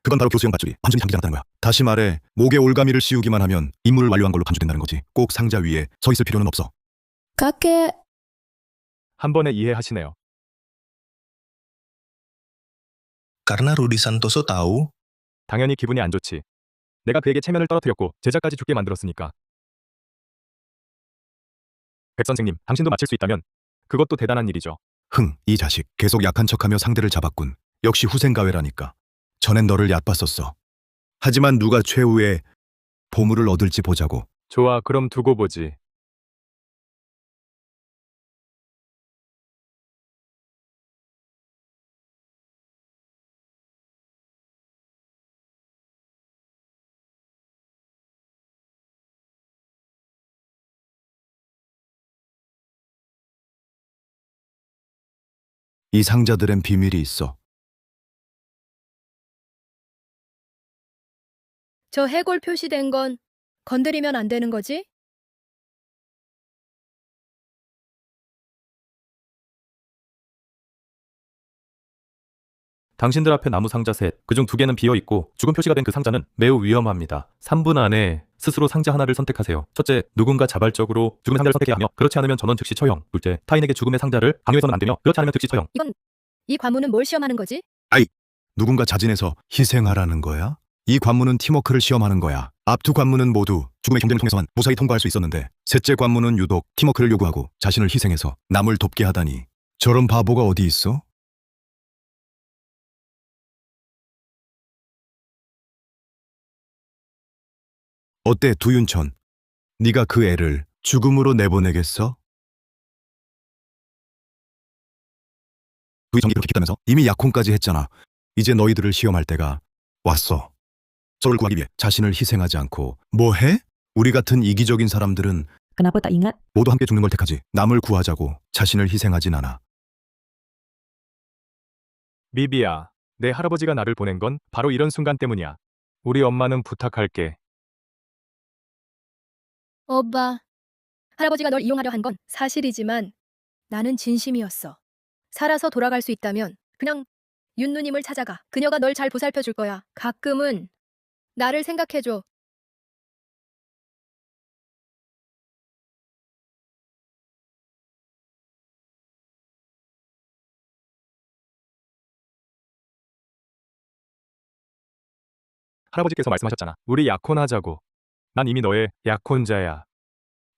그건 바로 교수형 밧줄이 완전히 잠기지 않았다는 거야. 다시 말해 목에 올가미를 씌우기만 하면 임무를 완료한 걸로 간주된다는 거지. 꼭 상자 위에 서 있을 필요는 없어. kakek. 한 번에 이해하시네요. Karena Rudy Santoso tahu, 당연히 기분이 안 좋지. 내가 그에게 체면을 떨어뜨렸고 제자까지 죽게 만들었으니까. 백 선생님, 당신도 맞힐 수 있다면 그것도 대단한 일이죠. 이 자식 계속 약한 척하며 상대를 잡았군. 역시 후생가외라니까. 전엔 너를 얕봤었어. 하지만 누가 최후의 보물을 얻을지 보자고. 좋아, 그럼 두고 보지. 이 상자들엔 비밀이 있어. 저 해골 표시된 건 건드리면 안 되는 거지? 당신들 앞에 나무 상자 셋, 그중 2개는 비어있고 죽음 표시가 된 그 상자는 매우 위험합니다. 3분 안에 스스로 상자 하나를 선택하세요. 첫째, 누군가 자발적으로 죽음의 상자를 선택해야 하며 그렇지 않으면 전원 즉시 처형. 둘째, 타인에게 죽음의 상자를 강요해서는 안 되며 그렇지 않으면 즉시 처형. 이 관문은 뭘 시험하는 거지? 누군가 자진해서 희생하라는 거야? 이 관문은 팀워크를 시험하는 거야. 앞 두 관문은 모두 죽음의 경쟁을 통해서만 무사히 통과할 수 있었는데 셋째 관문은 유독 팀워크를 요구하고 자신을 희생해서 남을 돕게 하다니. 저런 바보가 어디 있어? 어때 두윤천? 네가 그 애를 죽음으로 내보내겠어? 부의 정기 그렇게 깊다면서? 이미 약혼까지 했잖아. 이제 너희들을 시험할 때가 왔어. 저를 구하기 위해 자신을 희생하지 않고 뭐 해? 우리 같은 이기적인 사람들은 Kenapa tak ingat? 모두 함께 죽는 걸 택하지. 남을 구하자고 자신을 희생하진 않아. 미비야, 내 할아버지가 나를 보낸 건 바로 이런 순간 때문이야. 우리 엄마는 부탁할게. 오빠, 할아버지가 널 이용하려 한 건 사실이지만 나는 진심이었어. 살아서 돌아갈 수 있다면 그냥 윤 누님을 찾아가. 그녀가 널 잘 보살펴 줄 거야. 가끔은 나를 생각해줘. 할아버지께서 말씀하셨잖아. 우리 약혼하자고. 난 이미 너의 약혼자야.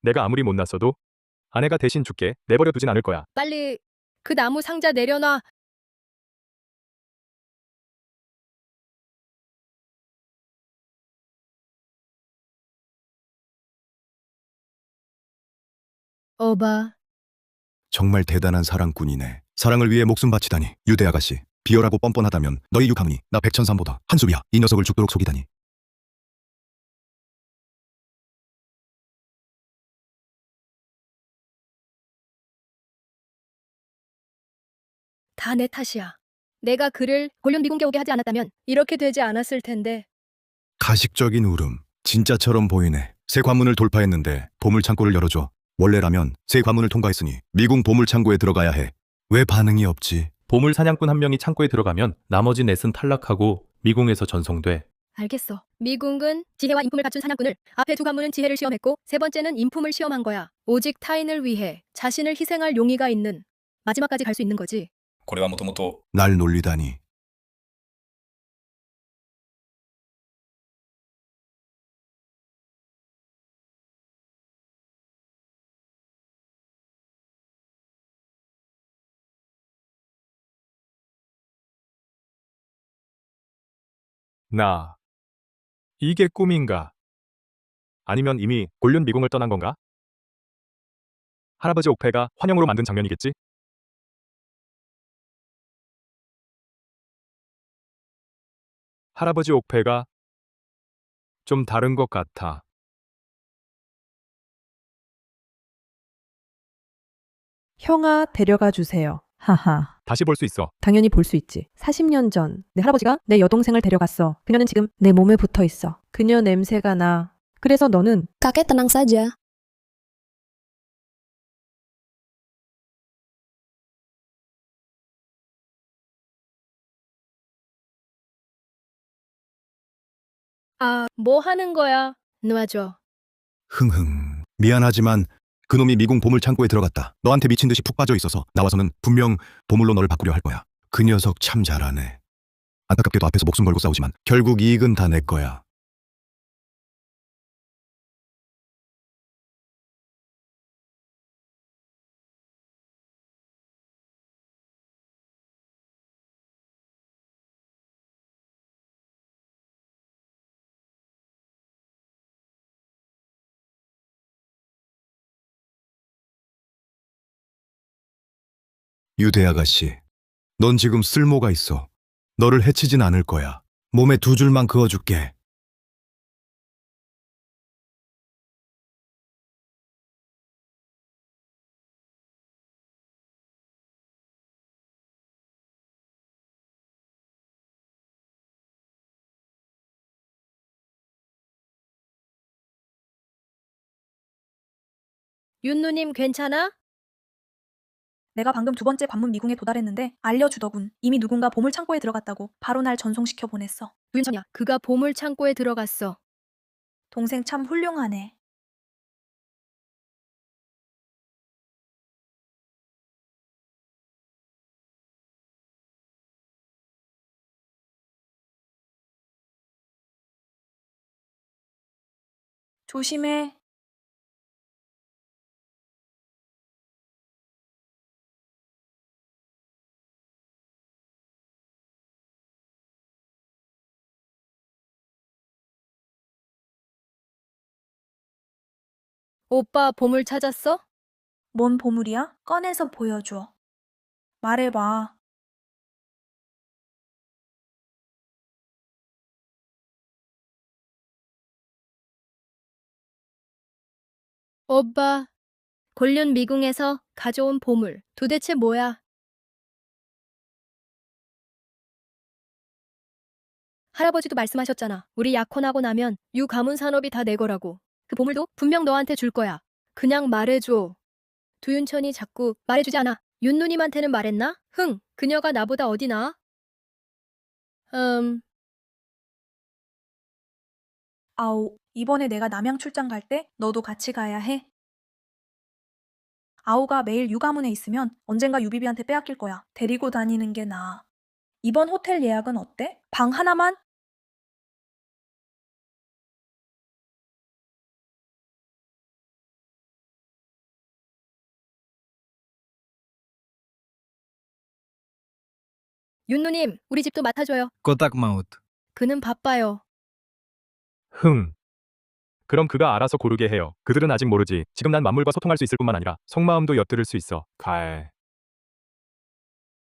내가 아무리 못났어도 아내가 대신 줄게. 내버려 두진 않을 거야. 빨리 그 나무 상자 내려놔. 어바. 정말 대단한 사랑꾼이네. 사랑을 위해 목숨 바치다니. 유대 아가씨, 비열하고 뻔뻔하다면 너희 유가문이 나 백천삼보다 한수비야. 이 녀석을 죽도록 속이다니. 다 내 탓이야. 내가 그를 골륜 미궁에 오게 하지 않았다면 이렇게 되지 않았을 텐데. 가식적인 울음. 진짜처럼 보이네. 새 관문을 돌파했는데 보물창고를 열어줘. 원래라면 새 관문을 통과했으니 미궁 보물창고에 들어가야 해. 왜 반응이 없지? 보물 사냥꾼 한 명이 창고에 들어가면 나머지 넷은 탈락하고 미궁에서 전송돼. 알겠어. 미궁은 지혜와 인품을 갖춘 사냥꾼을, 앞에 두 관문은 지혜를 시험했고 세 번째는 인품을 시험한 거야. 오직 타인을 위해 자신을 희생할 용의가 있는, 마지막까지 갈 수 있는 거지. 날 놀리다니. 나 이게 꿈인가? 아니면 이미 곤륜 미궁을 떠난 건가? 할아버지 옥패가 환영으로 만든 장면이겠지? 할아버지 옥패가 좀 다른 것 같아. 형아, 데려가 주세요. 하하. 다시 볼 수 있어. 당연히 볼 수 있지. 40년 전 내 할아버지가 내 여동생을 데려갔어. 그녀는 지금 내 몸에 붙어 있어. 그녀 냄새가 나. 그래서 너는 Kakek tenang saja. 아, 뭐 하는 거야? 놔줘. 흥흥. 미안하지만 그놈이 미궁 보물창고에 들어갔다. 너한테 미친 듯이 푹 빠져 있어서 나와서는 분명 보물로 너를 바꾸려 할 거야. 그 녀석 참 잘하네. 안타깝게도 앞에서 목숨 걸고 싸우지만 결국 이익은 다 내 거야. 유대 아가씨, 넌 지금 쓸모가 있어. 너를 해치진 않을 거야. 몸에 두 줄만 그어줄게. 윤 누님 괜찮아? 내가 방금 두 번째 관문 미궁에 도달했는데 알려주더군. 이미 누군가 보물 창고에 들어갔다고 바로 날 전송시켜 보냈어. 윤천이야. 그가 보물 창고에 들어갔어. 동생 참 훌륭하네. 조심해. 오빠 보물 찾았어? 뭔 보물이야? 꺼내서 보여줘. 말해봐. 오빠, 곤륜 미궁에서 가져온 보물. 도대체 뭐야? 할아버지도 말씀하셨잖아. 우리 약혼하고 나면 유 가문 산업이 다 내 거라고. 그 보물도 분명 너한테 줄 거야. 그냥 말해줘. 두윤천이 자꾸 말해주지 않아. 윤 누님한테는 말했나? 흥, 그녀가 나보다 어디 나아? 아오, 이번에 내가 남양 출장 갈 때 너도 같이 가야 해. 아오가 매일 유가문에 있으면 언젠가 유비비한테 빼앗길 거야. 데리고 다니는 게 나아. 이번 호텔 예약은 어때? 방 하나만? 윤누님, 우리 집도 맡아줘요. Kotak maut. 그는 바빠요. 흥. 그럼 그가 알아서 고르게 해요. 그들은 아직 모르지. 지금 난 만물과 소통할 수 있을 뿐만 아니라 속마음도 엿들을 수 있어. 갈.